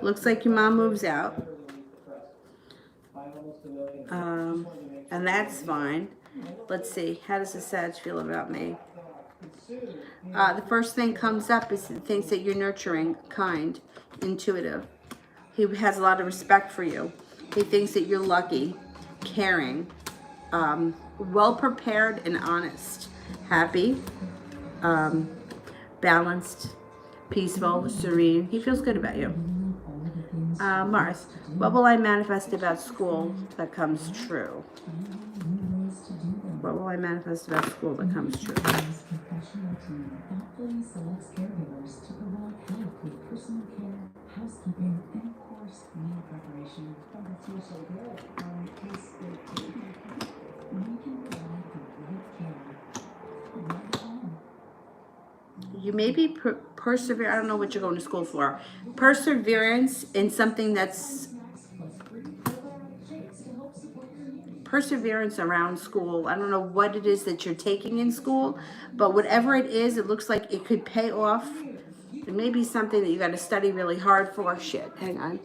Looks like your mom moves out. And that's fine. Let's see. How does the Sag feel about me? The first thing comes up is thinks that you're nurturing, kind, intuitive. He has a lot of respect for you. He thinks that you're lucky, caring, well prepared and honest, happy, balanced, peaceful, serene. He feels good about you. Mars, what will I manifest about school that comes true? What will I manifest about school that comes true? You may be persevere. I don't know what you're going to school for. Perseverance in something that's perseverance around school. I don't know what it is that you're taking in school, but whatever it is, it looks like it could pay off. It may be something that you got to study really hard for. Shit, hang on.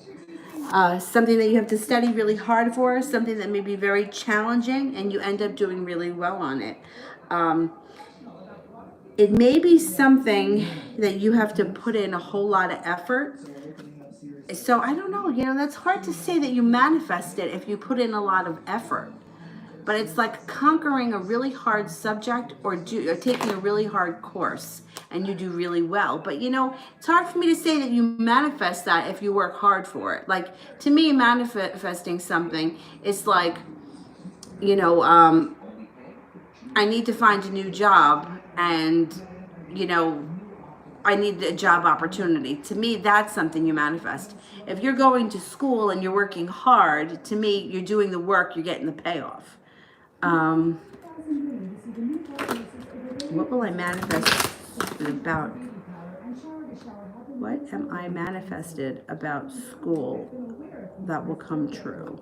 Something that you have to study really hard for, something that may be very challenging, and you end up doing really well on it. It may be something that you have to put in a whole lot of effort. So I don't know, that's hard to say that you manifest it if you put in a lot of effort. But it's like conquering a really hard subject or taking a really hard course and you do really well. But it's hard for me to say that you manifest that if you work hard for it. Like, to me, manifesting something is like, I need to find a new job and, I need a job opportunity. To me, that's something you manifest. If you're going to school and you're working hard, to me, you're doing the work, you're getting the payoff. What will I manifest about? What am I manifested about school that will come true?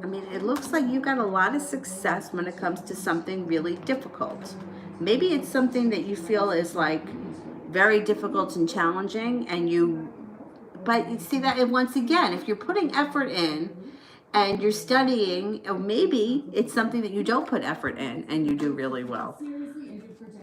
I mean, it looks like you got a lot of success when it comes to something really difficult. Maybe it's something that you feel is like very difficult and challenging, but you see that once again, if you're putting effort in and you're studying, or maybe it's something that you don't put effort in and you do really well.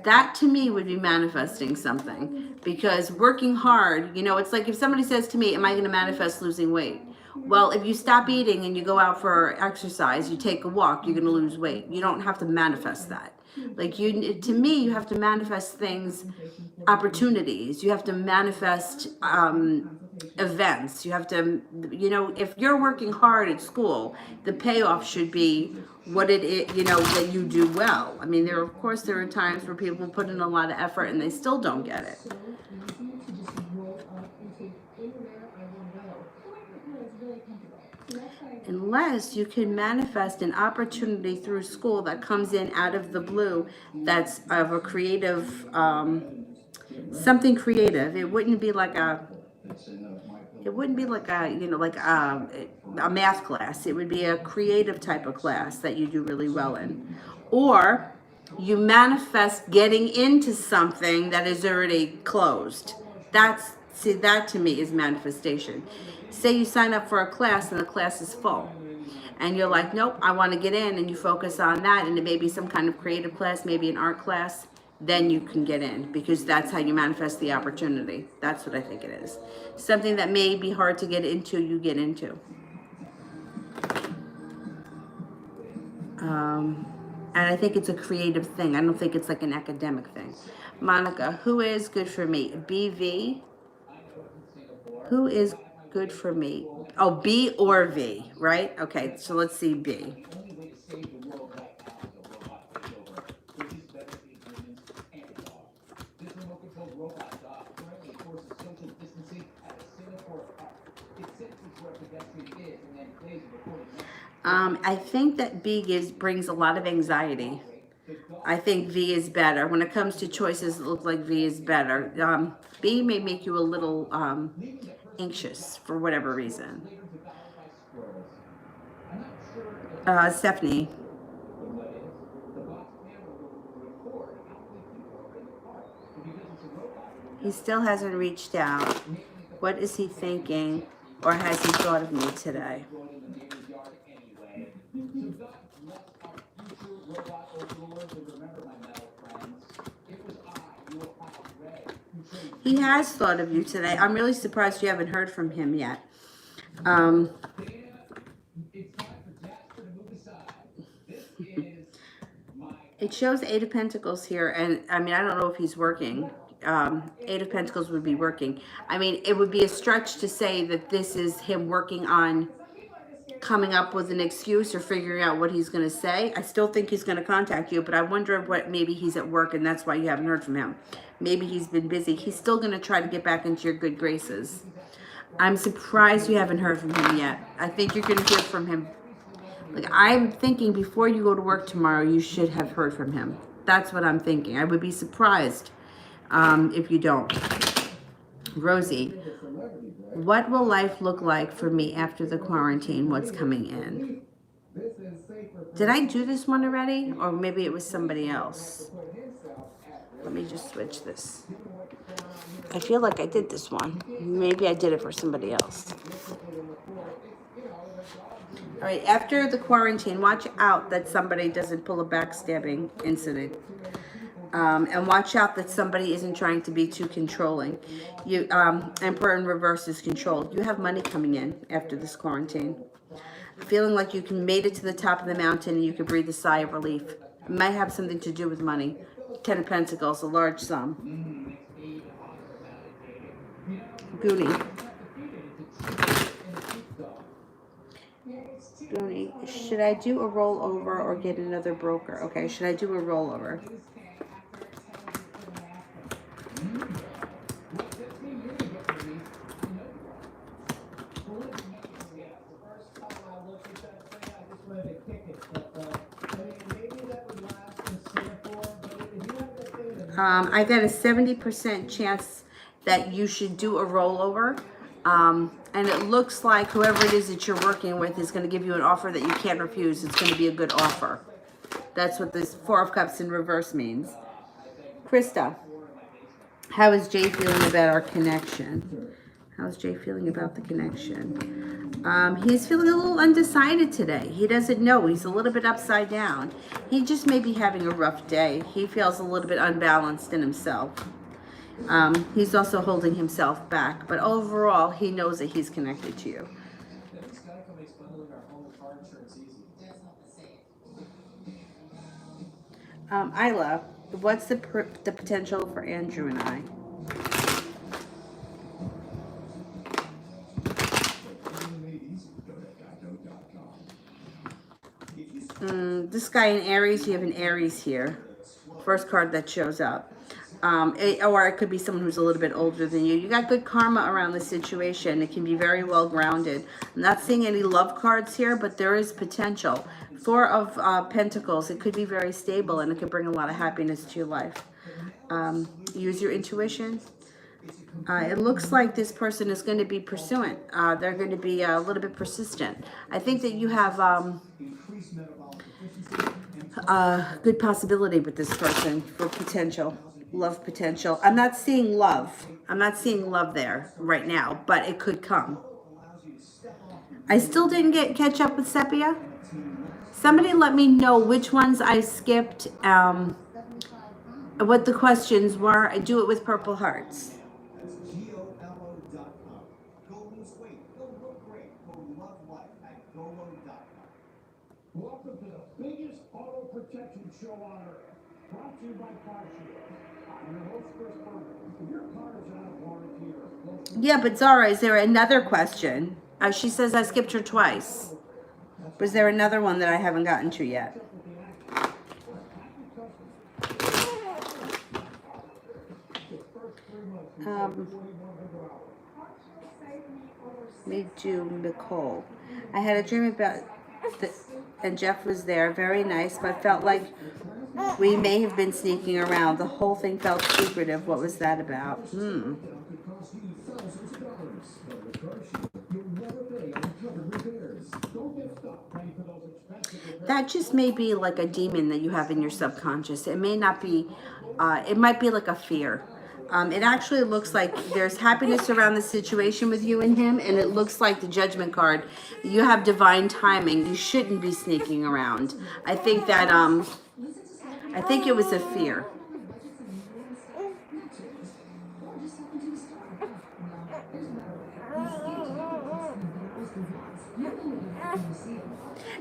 That to me would be manifesting something, because working hard, it's like if somebody says to me, am I going to manifest losing weight? Well, if you stop eating and you go out for exercise, you take a walk, you're going to lose weight. You don't have to manifest that. Like, to me, you have to manifest things, opportunities. You have to manifest events. You have to, if you're working hard at school, the payoff should be what it is, that you do well. I mean, there are times where people put in a lot of effort and they still don't get it. Unless you can manifest an opportunity through school that comes in out of the blue, that's of a creative, something creative. It wouldn't be like a a math class. It would be a creative type of class that you do really well in. Or you manifest getting into something that is already closed. That to me is manifestation. Say you sign up for a class and the class is full. And you're like, nope, I want to get in, and you focus on that, and it may be some kind of creative class, maybe an art class, then you can get in, because that's how you manifest the opportunity. That's what I think it is. Something that may be hard to get into, you get into. And I think it's a creative thing. I don't think it's like an academic thing. Monica, who is good for me? BV? Who is good for me? Oh, B or V, right? Okay, so let's see B. I think that B brings a lot of anxiety. I think V is better. When it comes to choices, it looks like V is better. B may make you a little anxious for whatever reason. Stephanie. He still hasn't reached out. What is he thinking, or has he thought of me today? He has thought of you today. I'm really surprised you haven't heard from him yet. It shows Eight of Pentacles here, and I mean, I don't know if he's working. Eight of Pentacles would be working. I mean, it would be a stretch to say that this is him working on coming up with an excuse or figuring out what he's going to say. I still think he's going to contact you, but I wonder what maybe he's at work and that's why you haven't heard from him. Maybe he's been busy. He's still going to try to get back into your good graces. I'm surprised you haven't heard from him yet. I think you're going to hear from him. Like, I'm thinking before you go to work tomorrow, you should have heard from him. That's what I'm thinking. I would be surprised if you don't. Rosie, what will life look like for me after the quarantine? What's coming in? Did I do this one already? Or maybe it was somebody else. Let me just switch this. I feel like I did this one. Maybe I did it for somebody else. All right, after the quarantine, watch out that somebody doesn't pull a backstabbing incident. And watch out that somebody isn't trying to be too controlling. You, Emperor in reverse is controlled. You have money coming in after this quarantine. Feeling like you made it to the top of the mountain and you can breathe a sigh of relief. It might have something to do with money. 10 of Pentacles, a large sum. Goonie. Goonie, should I do a rollover or get another broker? Okay, should I do a rollover? I got a 70% chance that you should do a rollover. And it looks like whoever it is that you're working with is going to give you an offer that you can't refuse. It's going to be a good offer. That's what this Four of Cups in reverse means. Krista, how is Jay feeling about our connection? How's Jay feeling about the connection? He's feeling a little undecided today. He doesn't know. He's a little bit upside down. He just may be having a rough day. He feels a little bit unbalanced in himself. He's also holding himself back. But overall, he knows that he's connected to you. Isla, what's the potential for Andrew and I? This guy in Aries, you have an Aries here. First card that shows up. Or it could be someone who's a little bit older than you. You got good karma around the situation. It can be very well grounded. I'm not seeing any love cards here, but there is potential. Four of Pentacles. It could be very stable and it could bring a lot of happiness to your life. Use your intuition. It looks like this person is going to be pursuant. They're going to be a little bit persistent. I think that you have good possibility with this person for potential. Love potential. I'm not seeing love. I'm not seeing love there right now, but it could come. I still didn't catch up with Sepia. Somebody let me know which ones I skipped, what the questions were. I do it with purple hearts. Welcome to the biggest auto protection show on earth. Brought to you by I'm your host, Chris Berger. If your car is out of warranty or close to... Yeah, but Zara, is there another question? She says I skipped her twice. Was there another one that I haven't gotten to yet? Me do Nicole. I had a dream about and Jeff was there, very nice, but felt like we may have been sneaking around. The whole thing felt secretive. What was that about? That just may be like a demon that you have in your subconscious. It may not be, it might be like a fear. It actually looks like there's happiness around the situation with you and him, and it looks like the Judgment card. You have divine timing. You shouldn't be sneaking around. I think that I think it was a fear.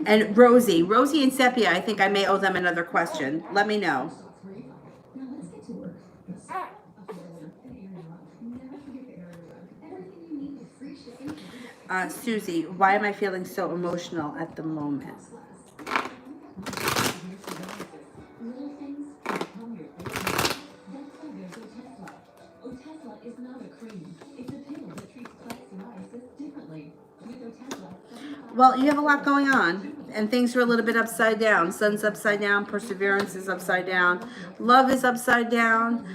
And Rosie and Sepia, I think I may owe them another question. Let me know. Susie, why am I feeling so emotional at the moment? Well, you have a lot going on, and things are a little bit upside down. Sun's upside down, perseverance is upside down, love is upside down.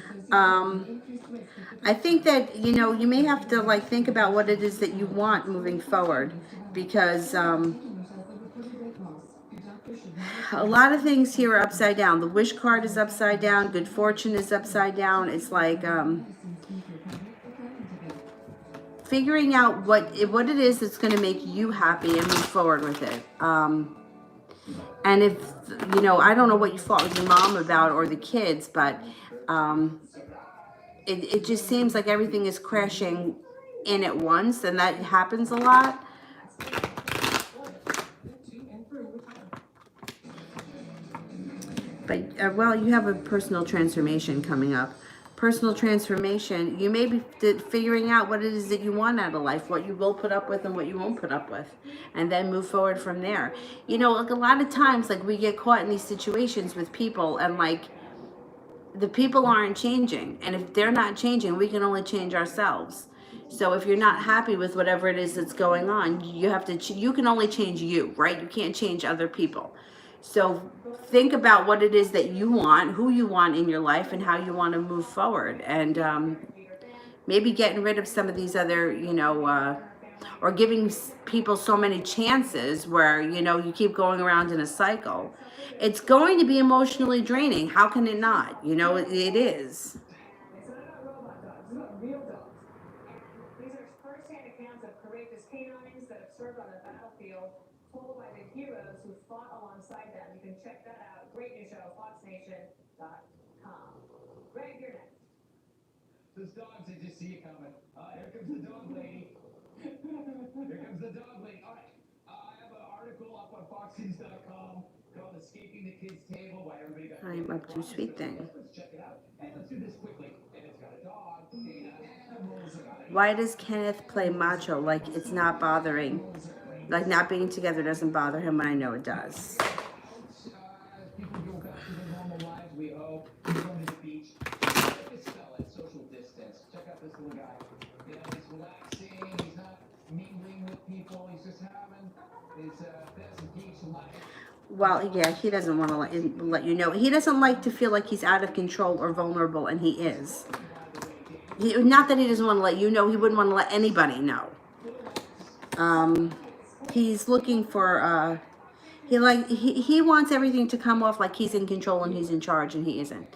I think that, you know, you may have to like think about what it is that you want moving forward, because a lot of things here are upside down. The wish card is upside down, good fortune is upside down. It's like figuring out what it is that's going to make you happy and move forward with it. And if, you know, I don't know what you fought with your mom about or the kids, but it just seems like everything is crashing in at once, and that happens a lot. But, well, you have a personal transformation coming up. Personal transformation, you may be figuring out what it is that you want out of life, what you will put up with and what you won't put up with, and then move forward from there. You know, like a lot of times, like we get caught in these situations with people, and like the people aren't changing, and if they're not changing, we can only change ourselves. So if you're not happy with whatever it is that's going on, you have to you can only change you, right? You can't change other people. So think about what it is that you want, who you want in your life, and how you want to move forward. And maybe getting rid of some of these other, you know, or giving people so many chances where, you know, you keep going around in a cycle. It's going to be emotionally draining. How can it not? You know, it is. These are first-hand accounts of courageous canines that have served on the battlefield, told by the heroes who fought alongside them. You can check that out. Great new show, foxnation.com. Greg, you're next. Those dogs, they just see you coming. Here comes the dog lady. Here comes the dog lady. All right. I have an article up on foxnews.com called Escaping the Kids Table, why everybody got... I'm up to sweet thing. Let's check it out. And let's do this quickly. And it's got a dog, animals, Why does Kenneth play macho like it's not bothering? Like not being together doesn't bother him when I know it does. People go back to their normal lives, we hope. Going to the beach. This fella at social distance. Check out this little guy. You know, he's relaxing. He's not mingling with people. He's just having his best beach life. Well, yeah, he doesn't want to let you know. He doesn't like to feel like he's out of control or vulnerable, and he is. Not that he doesn't want to let you know. He wouldn't want to let anybody know. He's looking for... he wants everything to come off like he's in control and he's in charge, and he isn't.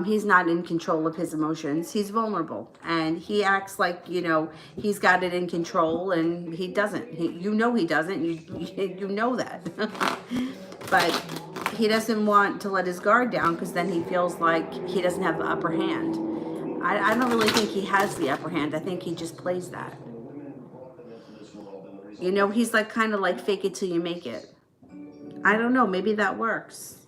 He's not in control of his emotions. He's vulnerable, and he acts like, you know, he's got it in control, and he doesn't. You know he doesn't. You know that. But he doesn't want to let his guard down, because then he feels like he doesn't have the upper hand. I don't really think he has the upper hand. I think he just plays that. You know, he's like kind of like fake it till you make it. I don't know. Maybe that works.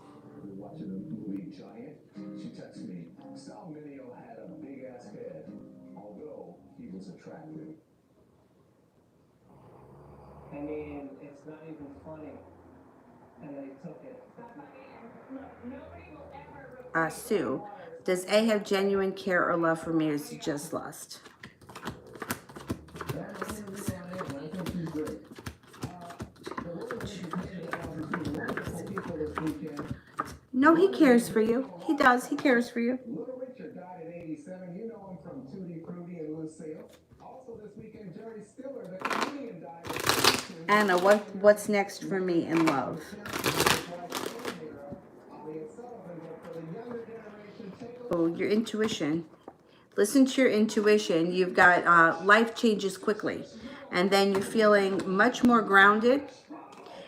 Watching the movie Giant, she texted me, Sal Mineo had a big ass head, although he was attractive. I mean, it's not even funny. And they took it. Sue, does A have genuine care or love for me, or is it just lust? No, he cares for you. He does. He cares for you. Little Richard died at 87. You know him from Tutti Frutti and Lucille. Also this weekend, Jerry Stiller, the comedian, died at 82. Anna, what's next for me in love? Oh, your intuition. Listen to your intuition. You've got life changes quickly. And then you're feeling much more grounded.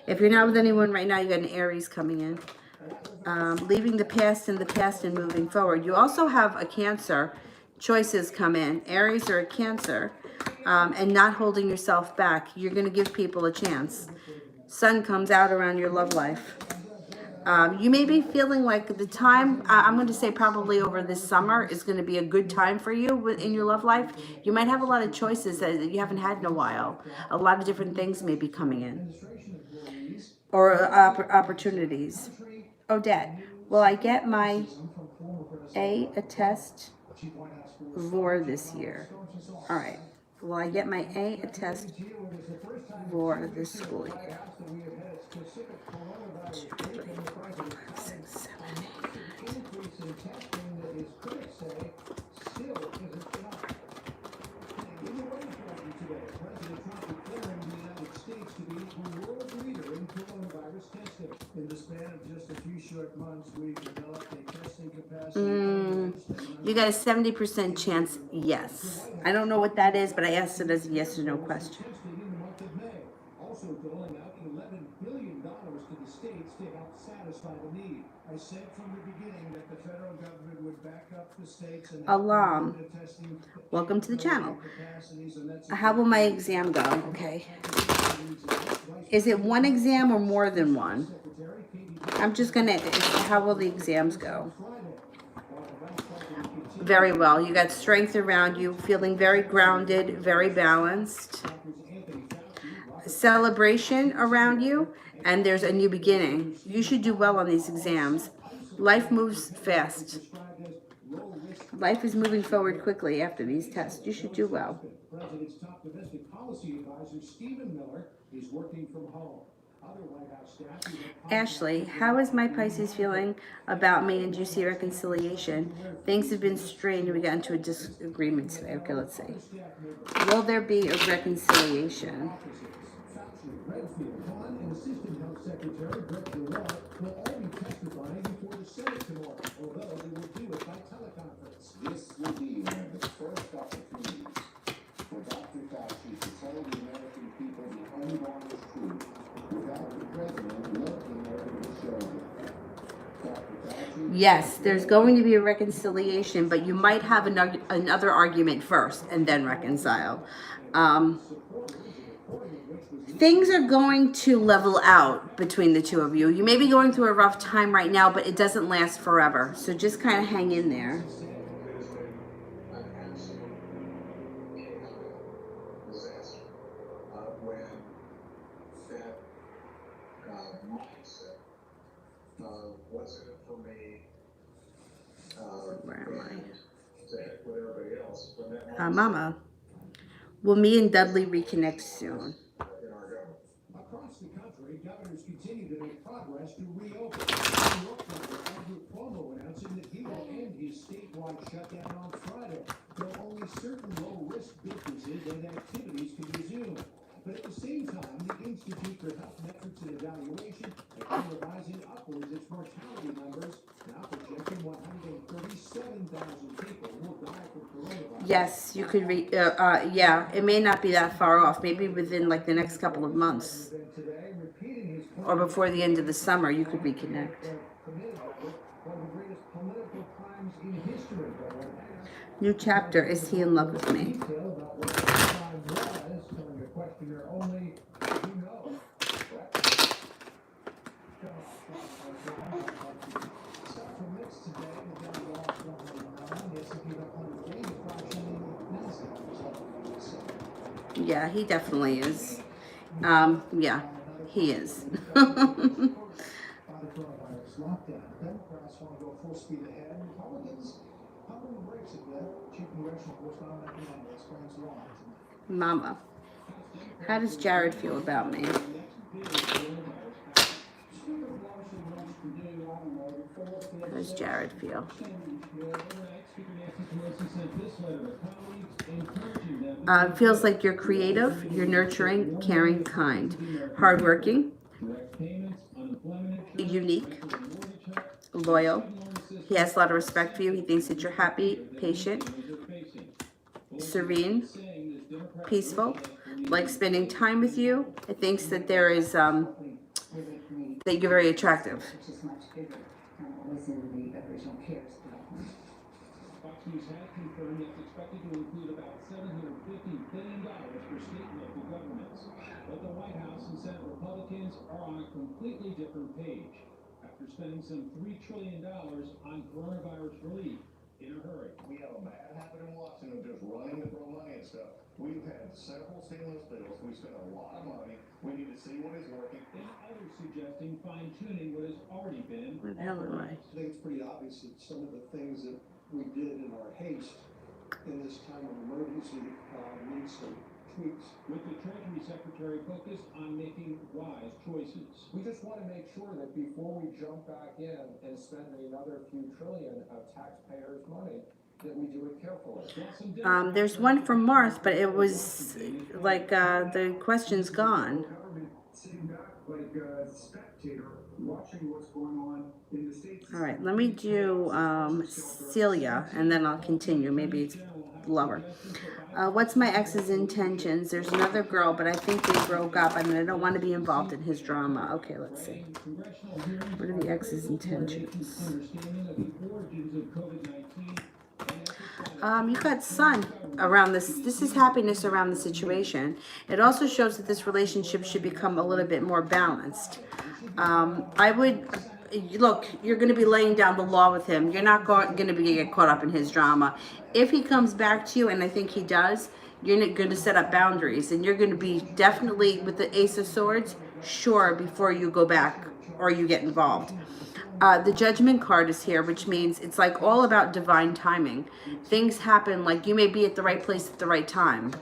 If you're not with anyone right now, you got an Aries coming in. Leaving the past in the past and moving forward. You also have a Cancer. Choices come in. Aries or a Cancer. And not holding yourself back. You're going to give people a chance. Sun comes out around your love life. You may be feeling like the time, I'm going to say probably over this summer, is going to be a good time for you in your love life. You might have a lot of choices that you haven't had in a while. A lot of different things may be coming in. Or opportunities. Odette, will I get my A attest for this year? All right. Will I get my A attest for this school year? 2, 3, 4, 5, 6, 7, 8. You got a 70% chance, yes. I don't know what that is, but I asked it as a yes or no question. Also doling out $11 billion to the states to help satisfy the need. I said from the beginning that the federal government would back up the states and Alam, welcome to the channel. How will my exam go? Okay. Is it one exam or more than one? I'm just gonna, how will the exams go? Very well. You got strength around you, feeling very grounded, very balanced. Celebration around you, and there's a new beginning. You should do well on these exams. Life moves fast. Life is moving forward quickly after these tests. You should do well. President's top domestic policy advisor, Stephen Miller, is working from home. Other White House staff, Ashley, how is my Pisces feeling about me, and do you see reconciliation? Things have been strained. We got into a disagreement today. Okay, let's see. Will there be a reconciliation? Redfield, Khan, and Assistant Health Secretary Brett Giroir will all be testifying before the Senate tomorrow, although they will do it by teleconference. This will be one of the first opportunities for Dr. Fauci to tell the American people the unvarnished truth without the president looking over his shoulder. Yes, there's going to be a reconciliation, but you might have another argument first and then reconcile. Things are going to level out between the two of you. You may be going through a rough time right now, but it doesn't last forever. So just kind of hang in there. Where am I? Mama, will me and Dudley reconnect soon? Across the country, governors continue to make progress to reopen. New York Governor Andrew Cuomo announcing that he will end his statewide shutdown on Friday, though only certain low-risk businesses and activities can resume. But at the same time, the Institute for Health Metrics and Evaluation is revising upwards its mortality numbers, now projecting 137,000 people will die from coronavirus. Yes, you could yeah, it may not be that far off. Maybe within like the next couple of months. Or before the end of the summer, you could reconnect. New chapter, is he in love with me? Yeah, he definitely is. Yeah, he is. Mama, how does Jared feel about me? How does Jared feel? Feels like you're creative, you're nurturing, caring, kind, hardworking, unique, loyal. He has a lot of respect for you. He thinks that you're happy, patient, serene, peaceful, likes spending time with you. It thinks that there is, that you're very attractive. Fox News has confirmed it's expected to include about $750 billion for state and local governments. But the White House and Senate Republicans are on a completely different page after spending some $3 trillion on coronavirus relief in a hurry. We have a bad habit in Washington of just running to throw money at stuff. We've had several stimulus bills. We spent a lot of money. We need to see what is working. And others suggesting fine-tuning what has already been. Where the hell am I? I think it's pretty obvious that some of the things that we did in our haste in this time of emergency needs some tweaks. With the Treasury Secretary focused on making wise choices. We just want to make sure that before we jump back in and spend another few trillion of taxpayers' money, that we do it carefully. There's one from Marth, but it was like the question's gone. Sitting back like a spectator, watching what's going on in the States. All right, let me do Celia, and then I'll continue. Maybe it's lower. What's my ex's intentions? There's another girl, but I think they broke up, and I don't want to be involved in his drama. Okay, let's see. What are the ex's intentions? You got sun around this. This is happiness around the situation. It also shows that this relationship should become a little bit more balanced. I would look. You're going to be laying down the law with him. You're not going to be get caught up in his drama. If he comes back to you, and I think he does, you're going to set up boundaries, and you're going to be definitely with the Ace of Swords sure before you go back or you get involved. The Judgment card is here, which means it's like all about divine timing. Things happen, like you may be at the right place at the right time.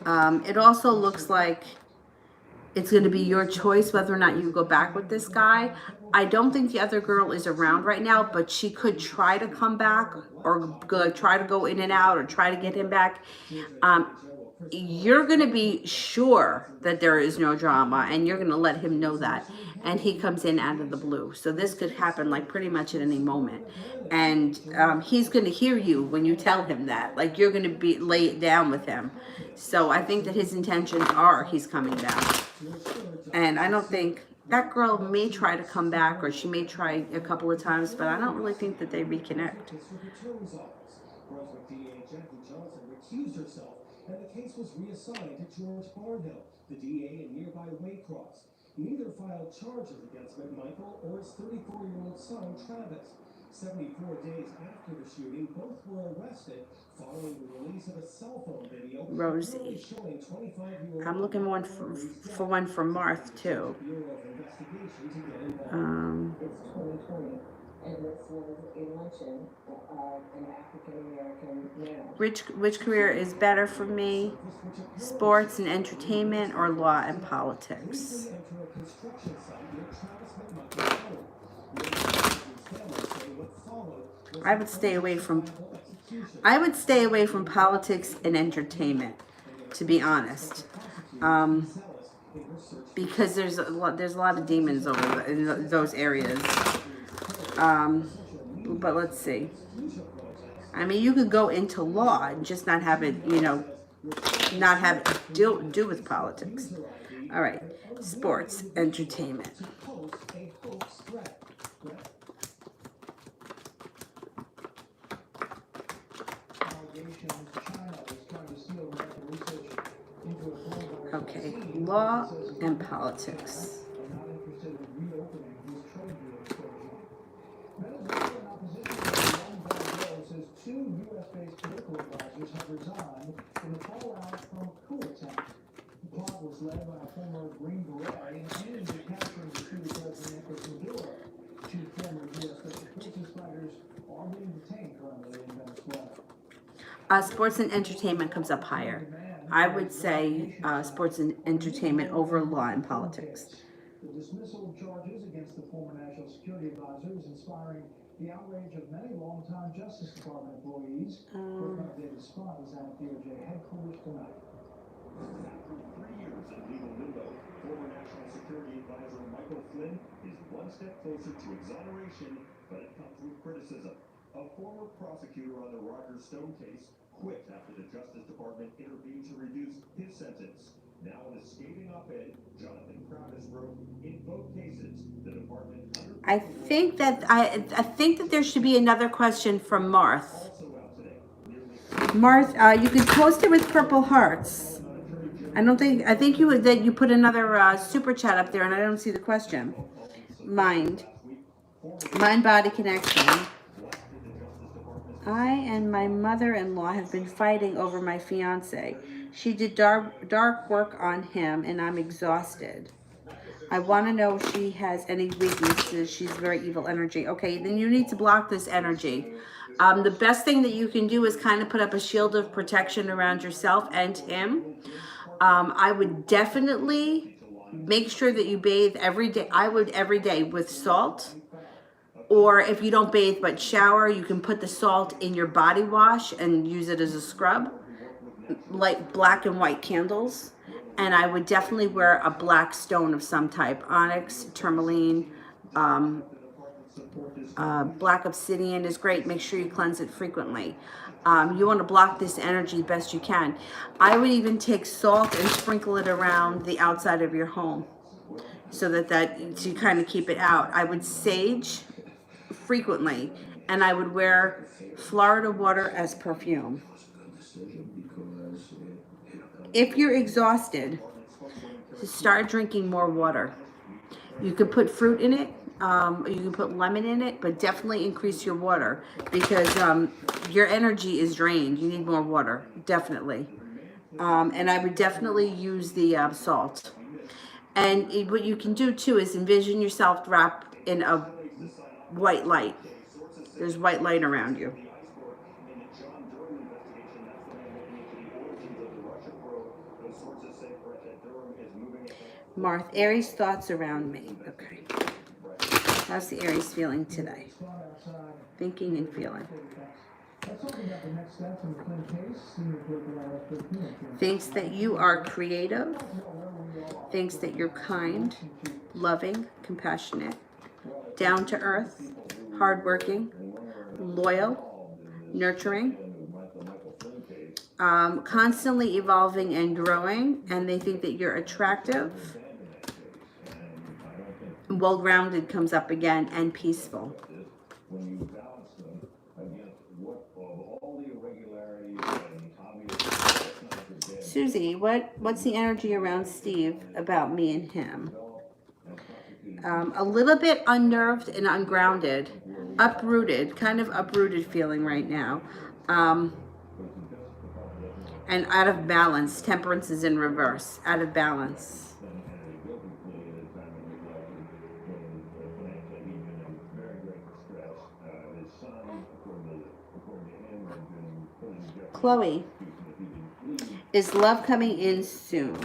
It also looks like it's going to be your choice whether or not you go back with this guy. I don't think the other girl is around right now, but she could try to come back or try to go in and out or try to get him back. You're going to be sure that there is no drama, and you're going to let him know that. And he comes in out of the blue. So this could happen like pretty much at any moment. And he's going to hear you when you tell him that. Like you're going to lay it down with him. So I think that his intentions are he's coming back. And I don't think that girl may try to come back, or she may try a couple of times, but I don't really think that they reconnect. Recused herself, and the case was reassigned to George Barnhill, the DA in nearby Waycross. Neither filed charges against McMichael or his 34-year-old son, Travis. 74 days after the shooting, both were arrested following the release of a cell phone video. Rosie. I'm looking for one from Marth, too. It's 2020. And this was a luncheon of an African-American man. Which career is better for me? Sports and entertainment or law and politics? I would stay away from politics and entertainment, to be honest. Because there's a lot of demons in those areas. But let's see. I mean, you could go into law and just not have it, not have it do with politics. All right, sports, entertainment. Okay, law and politics. Two U.S.-based political advisors have resigned in the fallout from coup attempt. The plot was led by a former Green Beret and aimed at capturing the coup President Nicolas Maduro. Two former U.S. Special Forces fighters are being detained currently in Venezuela. Sports and entertainment comes up higher. I would say sports and entertainment over law and politics. The dismissal of charges against the former National Security Advisor is inspiring the outrage of many longtime Justice Department employees. Correspondent David Scott is at DOJ headquarters tonight. After 3 years in legal limbo, former National Security Advisor Michael Flynn is one step closer to exoneration, but it comes with criticism. A former prosecutor on the Roger Stone case quit after the Justice Department intervened to reduce his sentence. Now in a scathing op-ed, Jonathan Kravis wrote, in both cases, the department I think that there should be another question from Marth. also out today. Marth, you could post it with purple hearts. I think you would, that you put another super chat up there and I don't see the question. Mind body connection. I and my mother-in-law have been fighting over my fiance. She did dark work on him and I'm exhausted. I want to know if she has any weaknesses. She's very evil energy. Okay, then you need to block this energy. The best thing that you can do is kind of put up a shield of protection around yourself and him. I would definitely make sure that you bathe every day. I would every day with salt. Or if you don't bathe but shower, you can put the salt in your body wash and use it as a scrub. Like black and white candles. And I would definitely wear a black stone of some type. Onyx, tourmaline, black obsidian is great. Make sure you cleanse it frequently. You want to block this energy best you can. I would even take salt and sprinkle it around the outside of your home so to kind of keep it out. I would sage frequently, and I would wear Florida water as perfume. If you're exhausted, start drinking more water. You could put fruit in it, you can put lemon in it, but definitely increase your water because your energy is drained. You need more water, definitely. And I would definitely use the salt. And what you can do too is envision yourself wrapped in a white light. There's white light around you. Marth, Aries thoughts around me. Okay. How's the Aries feeling today? Thinking and feeling. Thinks that you are creative. Thinks that you're kind, loving, compassionate, down to earth, hardworking, loyal, nurturing, constantly evolving and growing, and they think that you're attractive, well-grounded comes up again, and peaceful. Susie, what's the energy around Steve about me and him? A little bit unnerved and ungrounded, uprooted, kind of uprooted feeling right now. And out of balance. Temperance is in reverse, out of balance. Chloe, is love coming in soon?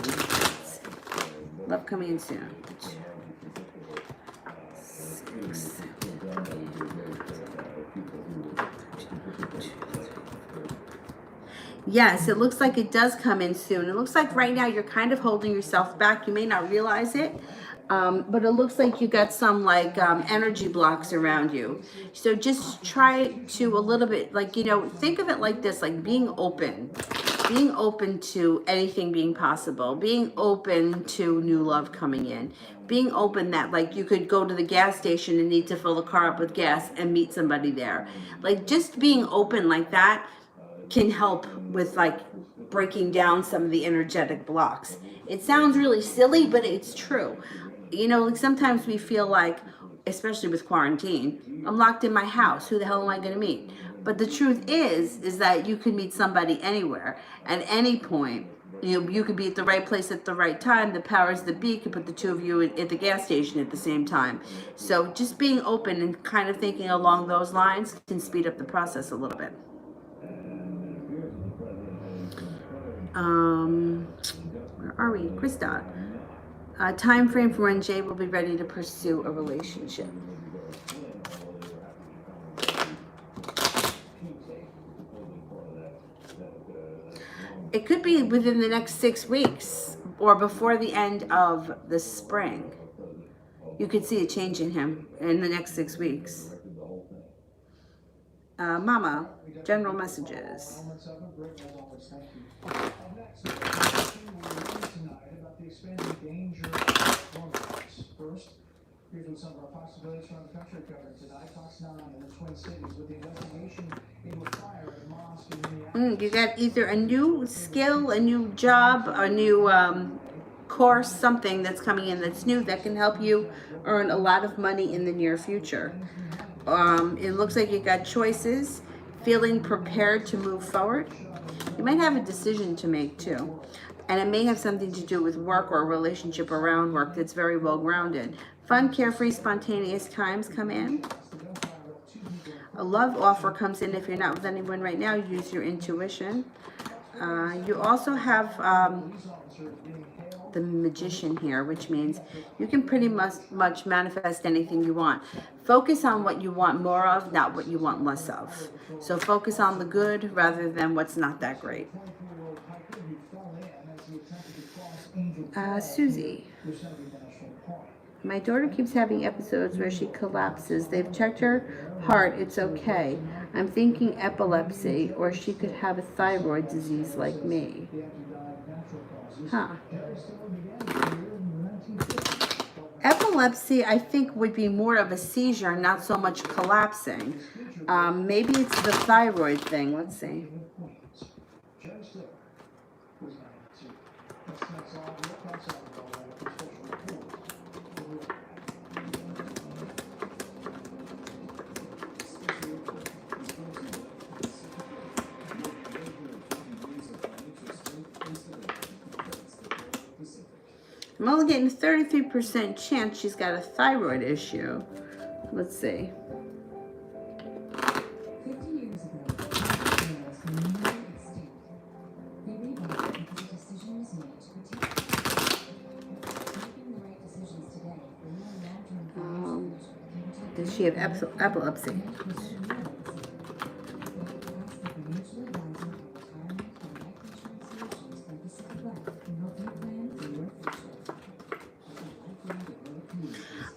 Love coming in soon. Yes, it looks like it does come in soon. It looks like right now you're kind of holding yourself back. You may not realize it, but it looks like you got some like energy blocks around you. So just try to a little bit, like, you know, think of it like this, like being open to anything being possible, being open to new love coming in, being open that like you could go to the gas station and need to fill the car up with gas and meet somebody there. Like just being open like that can help with like breaking down some of the energetic blocks. It sounds really silly, but it's true. You know, like sometimes we feel like, especially with quarantine, I'm locked in my house. Who the hell am I going to meet? But the truth is that you can meet somebody anywhere at any point. You could be at the right place at the right time. The powers that be could put the two of you at the gas station at the same time. So just being open and kind of thinking along those lines can speed up the process a little bit. Where are we? Krista. Time frame for when Jay will be ready to pursue a relationship. It could be within the next 6 weeks or before the end of the spring. You could see a change in him in the next 6 weeks. Mama, general messages. Moments of it. Britt, as always, thank you. Up next, we're learning tonight about the expanding danger of coronavirus. First, here's what some of our Fox affiliates around the country are covering tonight. Fox 9 in the Twin Cities with the investigation into a fire at a mosque in Minneapolis. You got either a new skill, a new job, a new course, something that's coming in that's new that can help you earn a lot of money in the near future. It looks like you got choices, feeling prepared to move forward. You might have a decision to make too. And it may have something to do with work or a relationship around work that's very well grounded. Fun, carefree, spontaneous times come in. A love offer comes in. If you're not with anyone right now, use your intuition. You also have the Magician here, which means you can pretty much manifest anything you want. Focus on what you want more of, not what you want less of. So focus on the good rather than what's not that great. Susie. My daughter keeps having episodes where she collapses. They've checked her heart. It's okay. I'm thinking epilepsy, or she could have a thyroid disease like me. Huh. Epilepsy, I think, would be more of a seizure, not so much collapsing. Maybe it's the thyroid thing. Let's see. I'm only getting a 33% chance she's got a thyroid issue. Let's see. 50 years ago, males were nearly extinct. They rebounded because a decision was made to protect them. Making the right decisions today for more long-term future. Does she have epilepsy?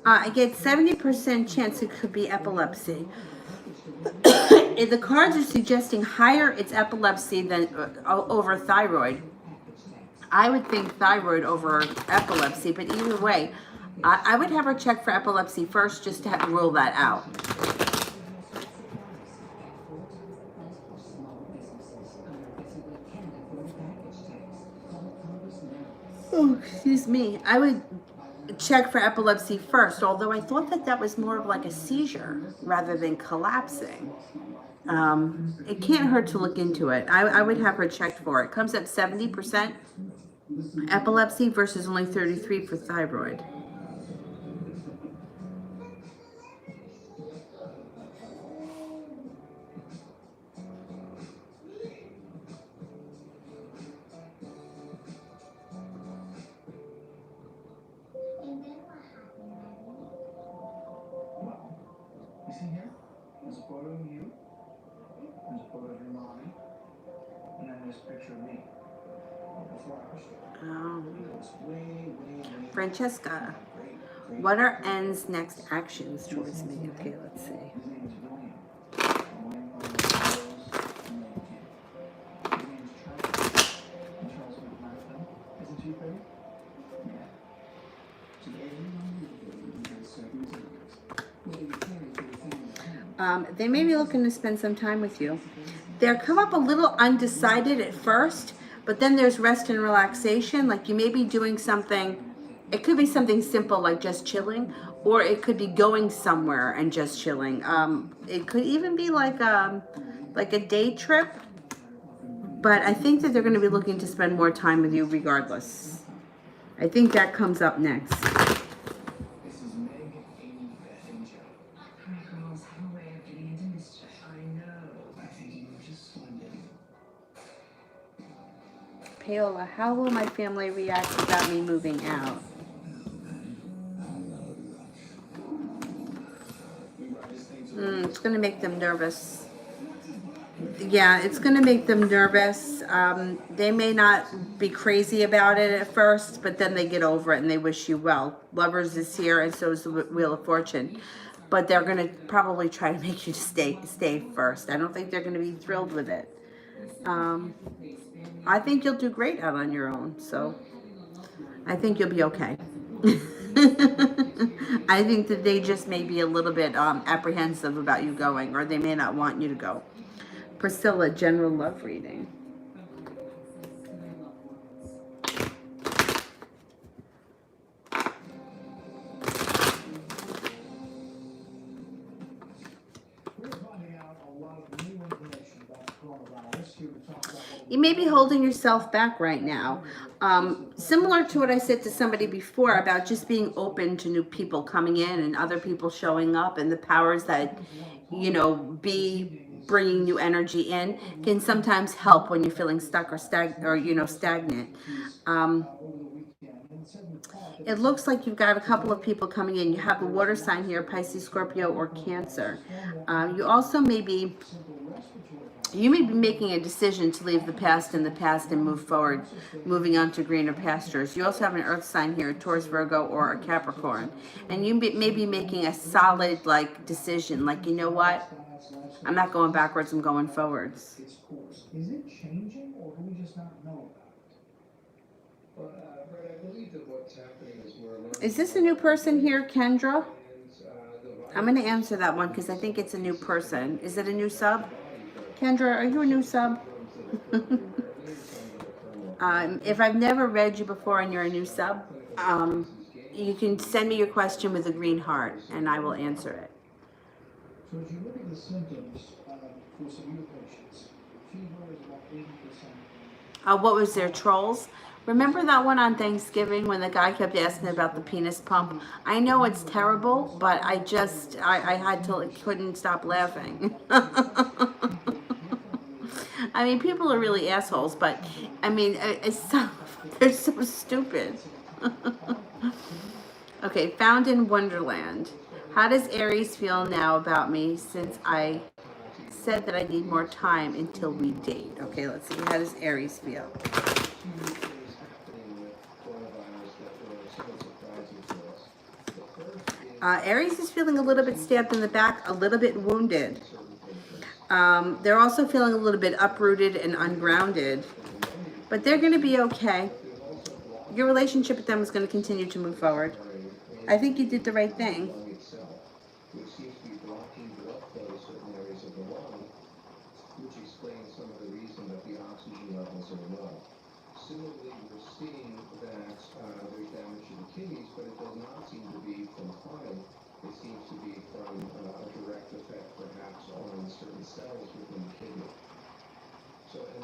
I get 70% chance it could be epilepsy. If the cards are suggesting higher, it's epilepsy than over thyroid. I would think thyroid over epilepsy, but either way, I would have her check for epilepsy first just to rule that out. Oh, excuse me. I would check for epilepsy first, although I thought that was more of like a seizure rather than collapsing. It can't hurt to look into it. I would have her checked for it. Comes up 70% epilepsy versus only 33% for thyroid. You see here? There's a photo of you. There's a photo of your mommy. And then there's a picture of me. Before I was Francesca, what are N's next actions towards me? Okay, let's see. His name is William. William His name is Charles. And Charles McMaster. Isn't she pretty? Yeah. So everyone has certain things. What do you carry for the family? They may be looking to spend some time with you. They're come up a little undecided at first, but then there's rest and relaxation. Like you may be doing something. It could be something simple like just chilling, or it could be going somewhere and just chilling. It could even be like a day trip. But I think that they're going to be looking to spend more time with you regardless. I think that comes up next. Paola, how will my family react about me moving out? It's going to make them nervous. Yeah, it's going to make them nervous. They may not be crazy about it at first, but then they get over it and they wish you well. Lovers is here, and so is the Wheel of Fortune. but they're going to probably try to make you stay first. I don't think they're going to be thrilled with it. I think you'll do great out on your own, so I think you'll be okay. I think that they just may be a little bit apprehensive about you going, or they may not want you to go. Priscilla, general love reading. You may be holding yourself back right now. Similar to what I said to somebody before about just being open to new people coming in and other people showing up, and the powers that, you know, be bringing new energy in can sometimes help when you're feeling stuck or stagnant. It looks like you've got a couple of people coming in. You have the water sign here, Pisces, Scorpio, or Cancer. You also you may be making a decision to leave the past in the past and move forward, moving on to greener pastures. You also have an earth sign here, Taurus, Virgo, or a Capricorn. And you may be making a solid decision, like, you know what? I'm not going backwards, I'm going forwards. Is it changing, or do we just not know about it? Well, Brett, I believe that what's happening is we're learning. Is this a new person here, Kendra? I'm going to answer that one because I think it's a new person. Is it a new sub? Kendra, are you a new sub? If I've never read you before and you're a new sub, you can send me your question with a green heart and I will answer it. So as you look at the symptoms for severe patients, fever is about 80%. What was their trolls? Remember that one on Thanksgiving when the guy kept asking about the penis pump? I know it's terrible, but I couldn't stop laughing. I mean, people are really assholes, but I mean, they're so stupid. Okay, found in Wonderland. How does Aries feel now about me since I said that I need more time until we date? Okay, let's see. How does Aries feel? Aries is feeling a little bit stabbed in the back, a little bit wounded. They're also feeling a little bit uprooted and ungrounded, but they're going to be okay. Your relationship with them is going to continue to move forward. I think you did the right thing. Similarly, we're seeing that there's damage to the kidneys, but it does not seem to be from clotting. It seems to be from a direct effect, perhaps, on certain cells within the kidney. So, and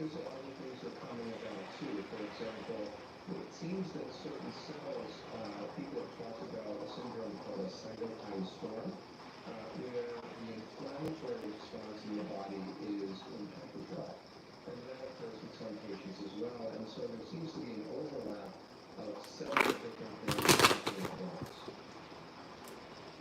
there's other things that are coming about too. For example, it seems that certain cells, people have talked about a syndrome called a cytokine storm, where the inflammatory response in the body is in hyperdrive. And that occurs in some patients as well. And so there seems to be an overlap of several different things in the bodies.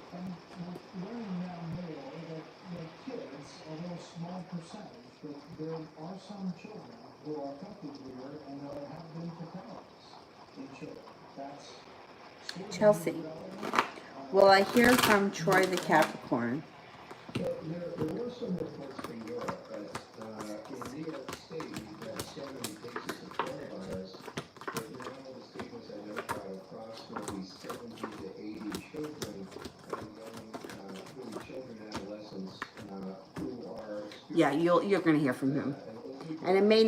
And we're learning now more that kids, although a small percentage, but there are some children who are affected here and there have been fatalities in children. That's Chelsea. Will I hear from Troy the Capricorn? There were some reports from Europe, but in New York State, we've had so many cases of coronavirus that now the state has identified approximately 70 to 80 children and young children and adolescents who are... Yeah, you're going to hear from him. And it may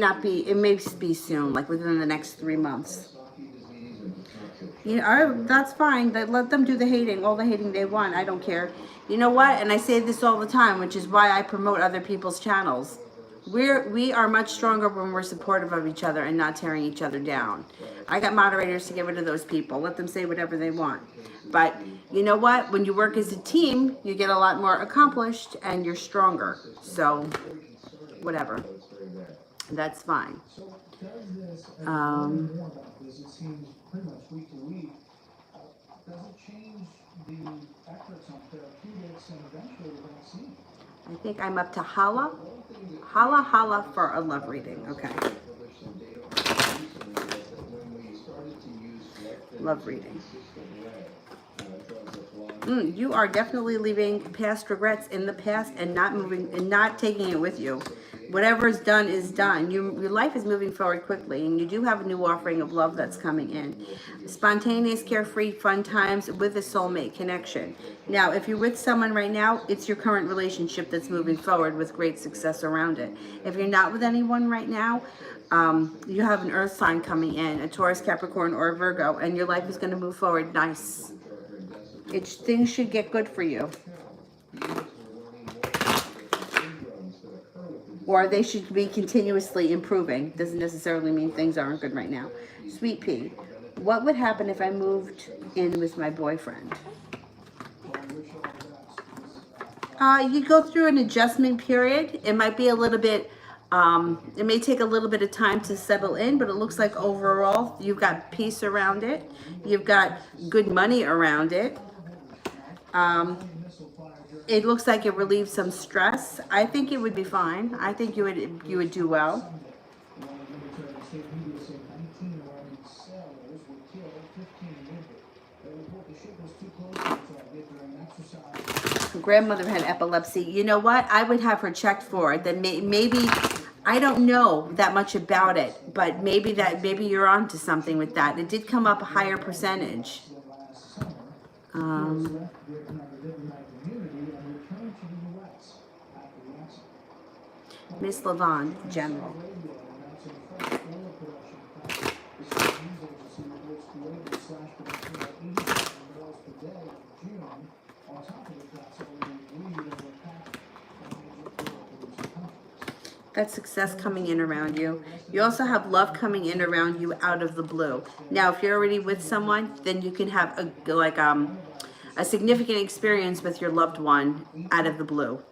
be soon, like within the next 3 months. That's fine. Let them do the hating, all the hating they want. I don't care. You know what? And I say this all the time, which is why I promote other people's channels. We are much stronger when we're supportive of each other and not tearing each other down. I got moderators to get rid of those people. Let them say whatever they want. But you know what? When you work as a team, you get a lot more accomplished and you're stronger. So, whatever. That's fine. So does this, as we learn more about this, it seems pretty much week to week, does it change the efforts on therapeutics and eventually the vaccine? I think I'm up to Hala. Hala for a love reading. Okay. Love reading. consistent way draws us along. You are definitely leaving past regrets in the past and not moving and not taking it with you. Whatever is done is done. Your life is moving forward quickly, and you do have a new offering of love that's coming in. Spontaneous, carefree, fun times with a soulmate connection. Now, if you're with someone right now, it's your current relationship that's moving forward with great success around it. If you're not with anyone right now, you have an earth sign coming in, a Taurus, Capricorn, or a Virgo, and your life is going to move forward nice. Things should get good for you. Or they should be continuously improving. Doesn't necessarily mean things aren't good right now. Sweet pea, what would happen if I moved in with my boyfriend? You go through an adjustment period. It might be a little bit, it may take a little bit of time to settle in, but it looks like overall you've got peace around it. You've got good money around it. It looks like it relieves some stress. I think it would be fine. I think you would do well. Grandmother had epilepsy. You know what? I would have her checked for it. Then maybe I don't know that much about it, but maybe you're onto something with that. It did come up a higher percentage. Miss Levon, General. That's success coming in around you. You also have love coming in around you out of the blue. Now, if you're already with someone, then you can have a significant experience with your loved one out of the blue.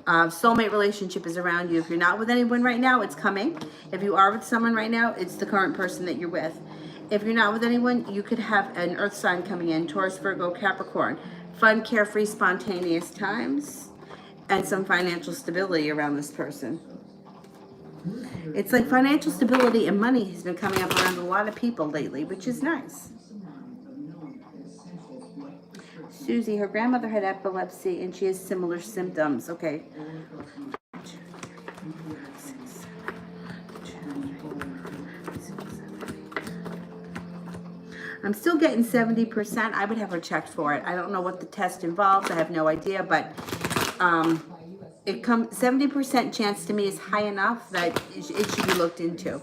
Soulmate relationship is around you. If you're not with anyone right now, it's coming. If you are with someone right now, it's the current person that you're with. If you're not with anyone, you could have an earth sign coming in, Taurus, Virgo, Capricorn. Fun, carefree, spontaneous times, and some financial stability around this person. It's like financial stability and money has been coming up around a lot of people lately, which is nice. Susie, her grandmother had epilepsy and she has similar symptoms. Okay. I'm still getting 70%. I would have her checked for it. I don't know what the test involves. I have no idea, but it comes 70% chance to me is high enough that it should be looked into.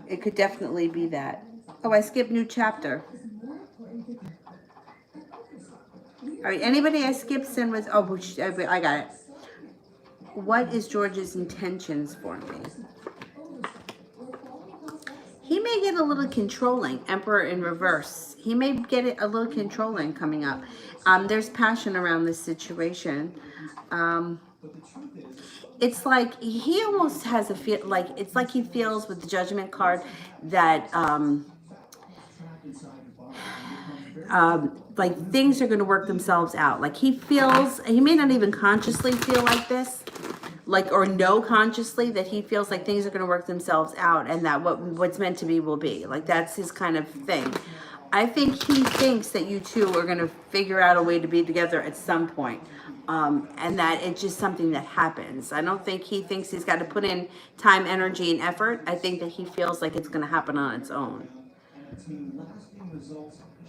It could definitely be that. Oh, I skipped new chapter. All right, anybody I skipped send with, oh, I got it. What is George's intentions for me? He may get a little controlling, Emperor in reverse. He may get it a little controlling coming up. There's passion around this situation. It's like he almost has a feel, like it's like he feels with the Judgment card that like things are going to work themselves out. Like he feels, he may not even consciously feel like this, like, or know consciously that he feels like things are going to work themselves out and that what's meant to be will be. Like that's his kind of thing. I think he thinks that you two are going to figure out a way to be together at some point. And that it's just something that happens. I don't think he thinks he's got to put in time, energy, and effort. I think that he feels like it's going to happen on its own.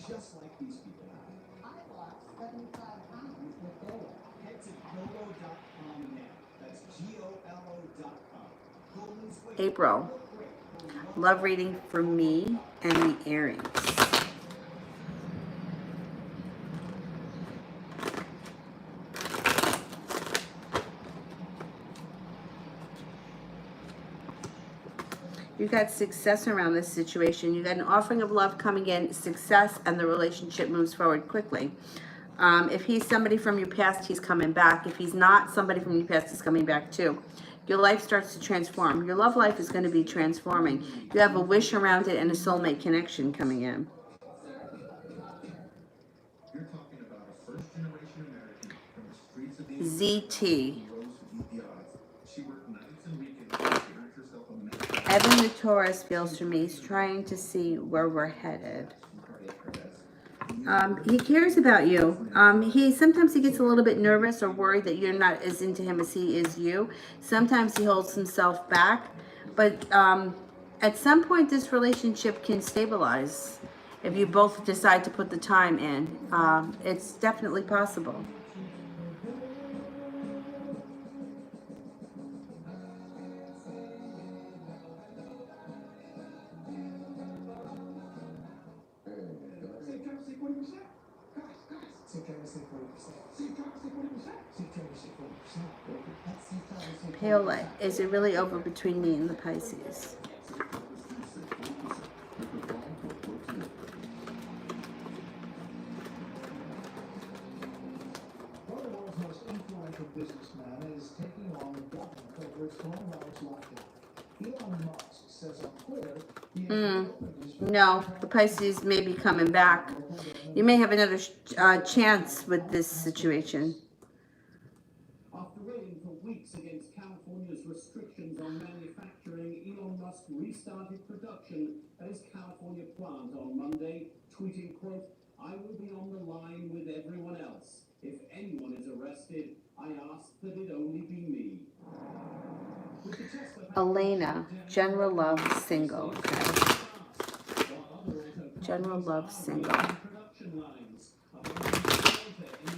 Just like these people. I lost 75 pounds with Golo. Head to Golo.com now. That's GOLO.com. April. Love reading for me and the Aries. You got success around this situation. You got an offering of love coming in, success, and the relationship moves forward quickly. If he's somebody from your past, he's coming back. If he's not somebody from your past, he's coming back too. Your life starts to transform. Your love life is going to be transforming. You have a wish around it and a soulmate connection coming in. You're talking about a first-generation American from the streets of the ZT. She worked nights and weekends to earn herself a Evan the Taurus feels for me. He's trying to see where we're headed. He cares about you. Sometimes he gets a little bit nervous or worried that you're not as into him as he is you. Sometimes he holds himself back, but at some point this relationship can stabilize if you both decide to put the time in. It's definitely possible. Paola, is it really over between me and the Pisces? One of the world's most influential businessmen is taking on the government over its coronavirus lockdown. Elon Musk says on Twitter he has No, the Pisces may be coming back. You may have another chance with this situation. After railing for weeks against California's restrictions on manufacturing, Elon Musk restarted production at his California plant on Monday, tweeting, quote, "I will be on the line with everyone else. If anyone is arrested, I ask that it only be me." Elena, General Love, single. Okay. General Love, single. Production lines are in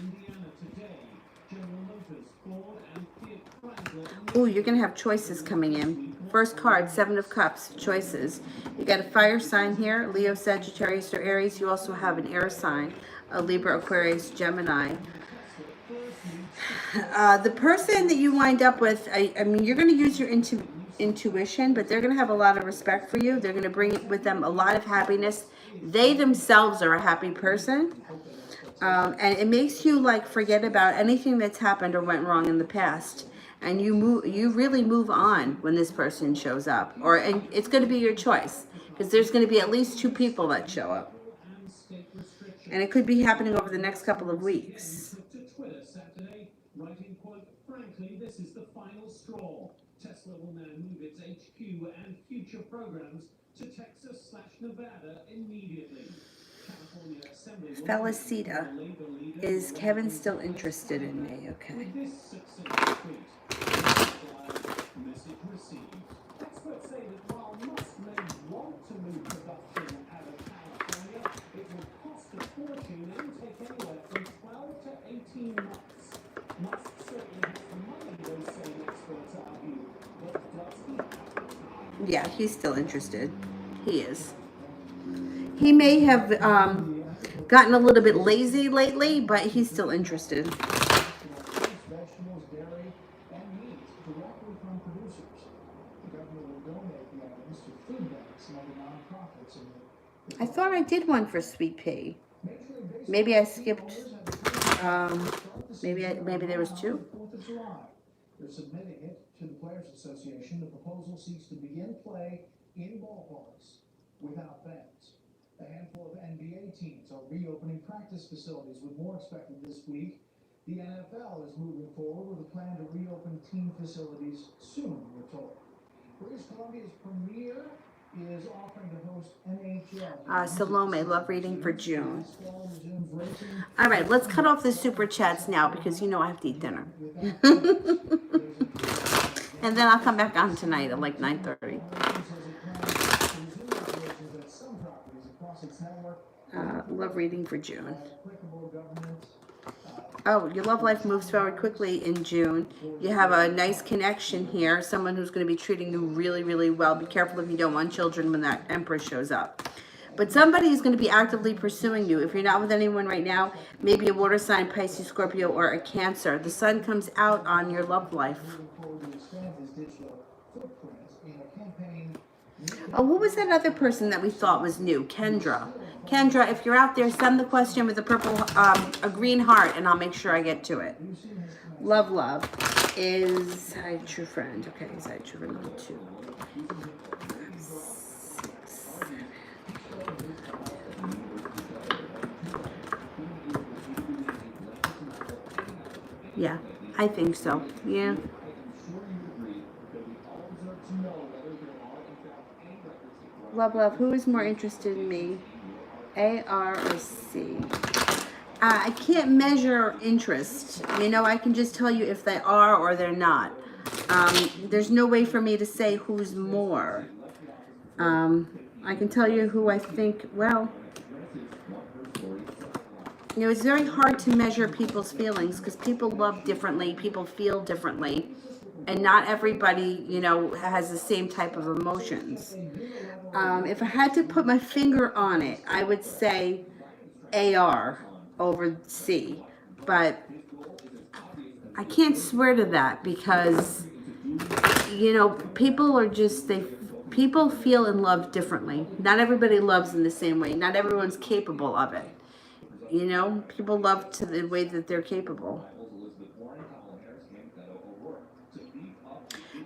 Indiana today. General Motors, Ford, and Fiat Chrysler. Ooh, you're going to have choices coming in. First card, 7 of Cups, choices. You got a fire sign here, Leo, Sagittarius, or Aries. You also have an air sign, a Libra, Aquarius, Gemini. The person that you wind up with, I mean, you're going to use your intuition, but they're going to have a lot of respect for you. They're going to bring with them a lot of happiness. They themselves are a happy person. And it makes you like forget about anything that's happened or went wrong in the past. And you really move on when this person shows up. And it's going to be your choice, because there's going to be at least 2 people that show up. And it could be happening over the next couple of weeks. To Twitter Saturday, writing, quote, "Frankly, this is the final straw. Tesla will now move its HQ and future programs to Texas/Nevada immediately." California Assembly Felicita, is Kevin still interested in me? Okay. With this succinct tweet, message received. Experts say that while Musk may want to move production out of California, it will cost a fortune and take anywhere from 12 to 18 months. Musk certainly has the money, those same experts argue, but does he have the time? Yeah, he's still interested. He is. He may have gotten a little bit lazy lately, but he's still interested. Vegetables, dairy, and meat directly from producers. The government will donate the items to food banks and other nonprofits in the I thought I did one for Sweet Pea. Maybe I skipped. Maybe there was 2. 4th of July. They're submitting it to the Players Association. The proposal seeks to begin play in ballparks without fans. A handful of NBA teams are reopening practice facilities, with more expected this week. The NFL is moving forward with a plan to reopen team facilities soon, we're told. British Columbia's premier is offering to host NHL. Salome, love reading for June. All right, let's cut off the super chats now, because you know I have to eat dinner. And then I'll come back on tonight at like 9:30. Love reading for June. Oh, your love life moves forward quickly in June. You have a nice connection here. Someone who's going to be treating you really, really well. Be careful if you don't want children when that Empress shows up. But somebody is going to be actively pursuing you. If you're not with anyone right now, maybe a water sign, Pisces, Scorpio, or a Cancer. The sun comes out on your love life. Oh, what was that other person that we thought was new? Kendra. Kendra, if you're out there, send the question with a green heart, and I'll make sure I get to it. Love is a true friend. Okay, is that true friend? 1, 2, 5, 6, 7. Yeah, I think so. Yeah. Love, who is more interested in me? A, R, or C? I can't measure interest. You know, I can just tell you if they are or they're not. There's no way for me to say who's more. I can tell you who I think, well, you know, it's very hard to measure people's feelings because people love differently, people feel differently, and not everybody, you know, has the same type of emotions. If I had to put my finger on it, I would say AR over C, but I can't swear to that because, you know, people are just, people feel and love differently. Not everybody loves in the same way. Not everyone's capable of it. You know, people love to the way that they're capable.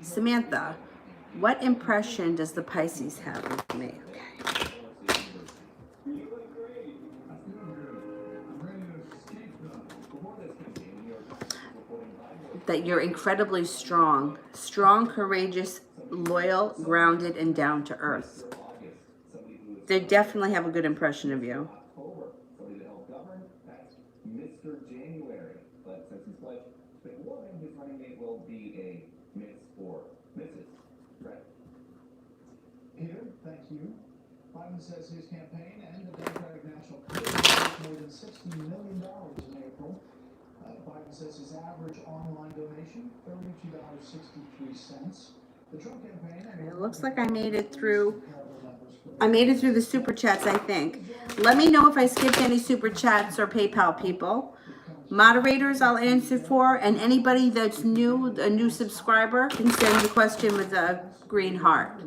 Samantha, what impression does the Pisces have of me? Okay. That you're incredibly strong, courageous, loyal, grounded, and down to earth. They definitely have a good impression of you. Mr. January, but since he's pledged been warning, his running mate will be a Miss or Mrs. Right? Peter, thank you. Biden says his campaign and the Democratic National Committee raised more than $60 million in April. Biden says his average online donation, $32.63. The Trump campaign... It looks like I made it through. I made it through the super chats, I think. Let me know if I skipped any super chats or PayPal people. Moderators I'll answer for, and anybody that's new, a new subscriber, can send the question with a green heart.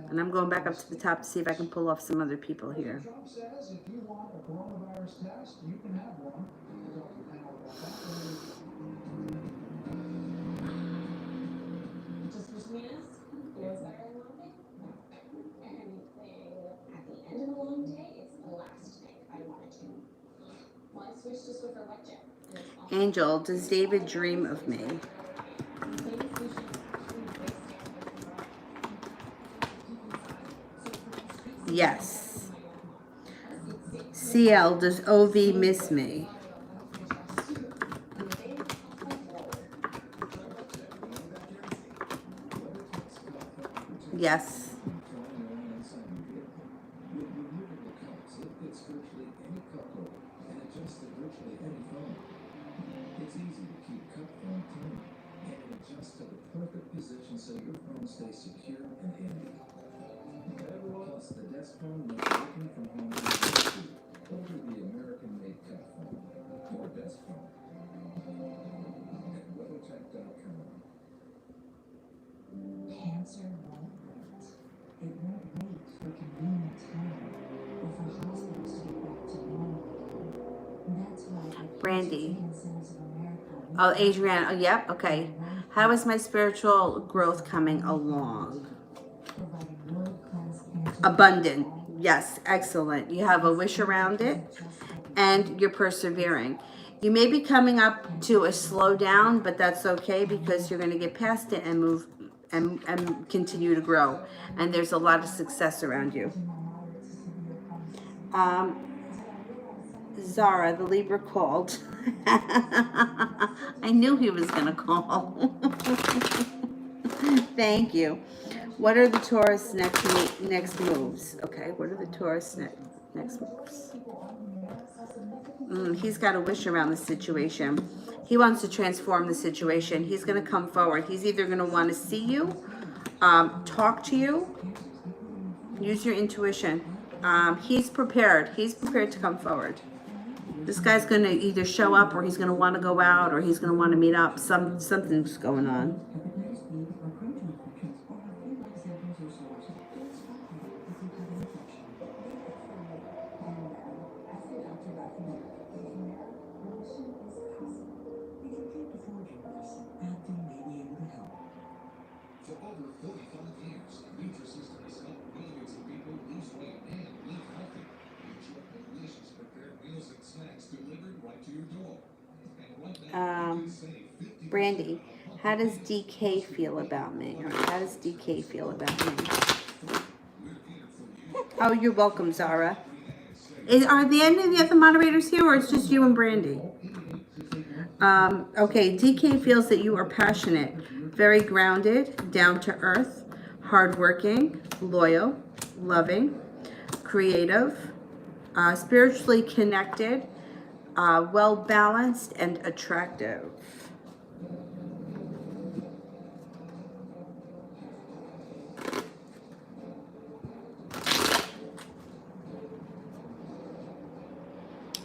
And I'm going back up to the top to see if I can pull off some other people here. Trump says if you want a coronavirus test, you can have one. We'll talk to the panel about that. Just between us, feels better than lonely. Anything at the end of a long day is the last thing I wanted to. Well, I switched to Swiffer Electric. Angel, does David dream of me? Yes. CL, does OV miss me? Yes. It's virtually any cup holder and adjust to virtually any phone. It's easy to keep cup phone clean and it adjusts to the perfect position so your phone stays secure and handy. Plus, the desk phone makes working from home easy. Order the American-made cup phone or desk phone at WeatherTech.com. Cancer won't wait. It won't wait for convenient time or for hospitals to get back to normal again. That's why Brandy. Centers of America. Oh, Adrienne. Oh, yep. Okay. How is my spiritual growth coming along? Providing world-class cancer. Abundant. Yes. Excellent. You have a wish around it and you're persevering. You may be coming up to a slowdown, but that's okay because you're going to get past it and move and continue to grow. And there's a lot of success around you. Zara, the Libra called. I knew he was going to call. Thank you. What are the Taurus next moves? Okay, what are the Taurus next moves? He's got a wish around the situation. He wants to transform the situation. He's going to come forward. He's either going to want to see you, talk to you, use your intuition. He's prepared. He's prepared to come forward. This guy's going to either show up or he's going to want to go out or he's going to want to meet up. Something's going on. For over 45 years, Nutrisystem has helped millions of people lose weight and live healthy. Enjoy delicious prepared meals and snacks delivered right to your door. And right now, you can save 50% Brandy, How does DK feel about me? Or how does DK feel about me? Oh, you're welcome, Zara. Are there any of the other moderators here, or it's just you and Brandy? Okay, DK feels that you are passionate, very grounded, down to earth, hardworking, loyal, loving, creative, spiritually connected, well balanced, and attractive.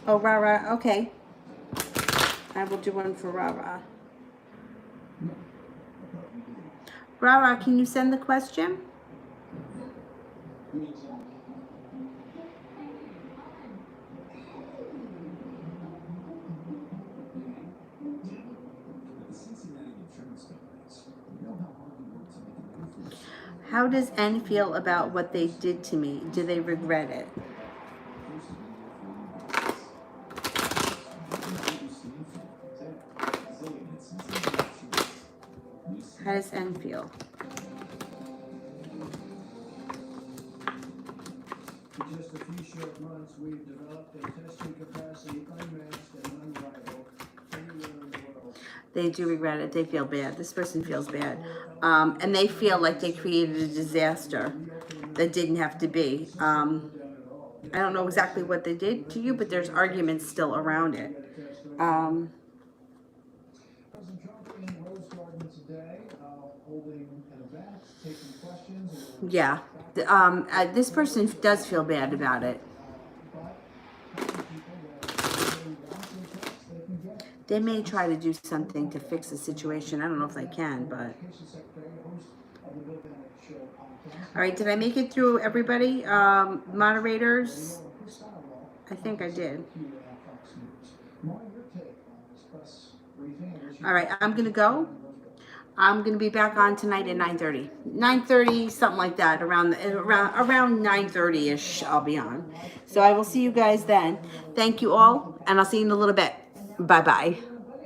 Oh, Rara, okay. I will do one for Rara. Rara, can you send the question? How does N feel about what they did to me? Do they regret it? How does N feel? In just a few short months, we've developed a testing capacity unmatched and unrivaled anywhere in the world. They do regret it. They feel bad. This person feels bad. And they feel like they created a disaster that didn't have to be. I don't know exactly what they did to you, but there's arguments still around it. President Trump in Rose Garden today, holding an event, taking questions. Yeah. This person does feel bad about it. They may try to do something to fix the situation. I don't know if they can, but... All right, did I make it through everybody? Moderators? I think I did. All right, I'm going to go. I'm going to be back on tonight at 9:30. 9:30, something like that. Around 9:30-ish, I'll be on. So I will see you guys then. Thank you all, and I'll see you in a little bit. Bye-bye.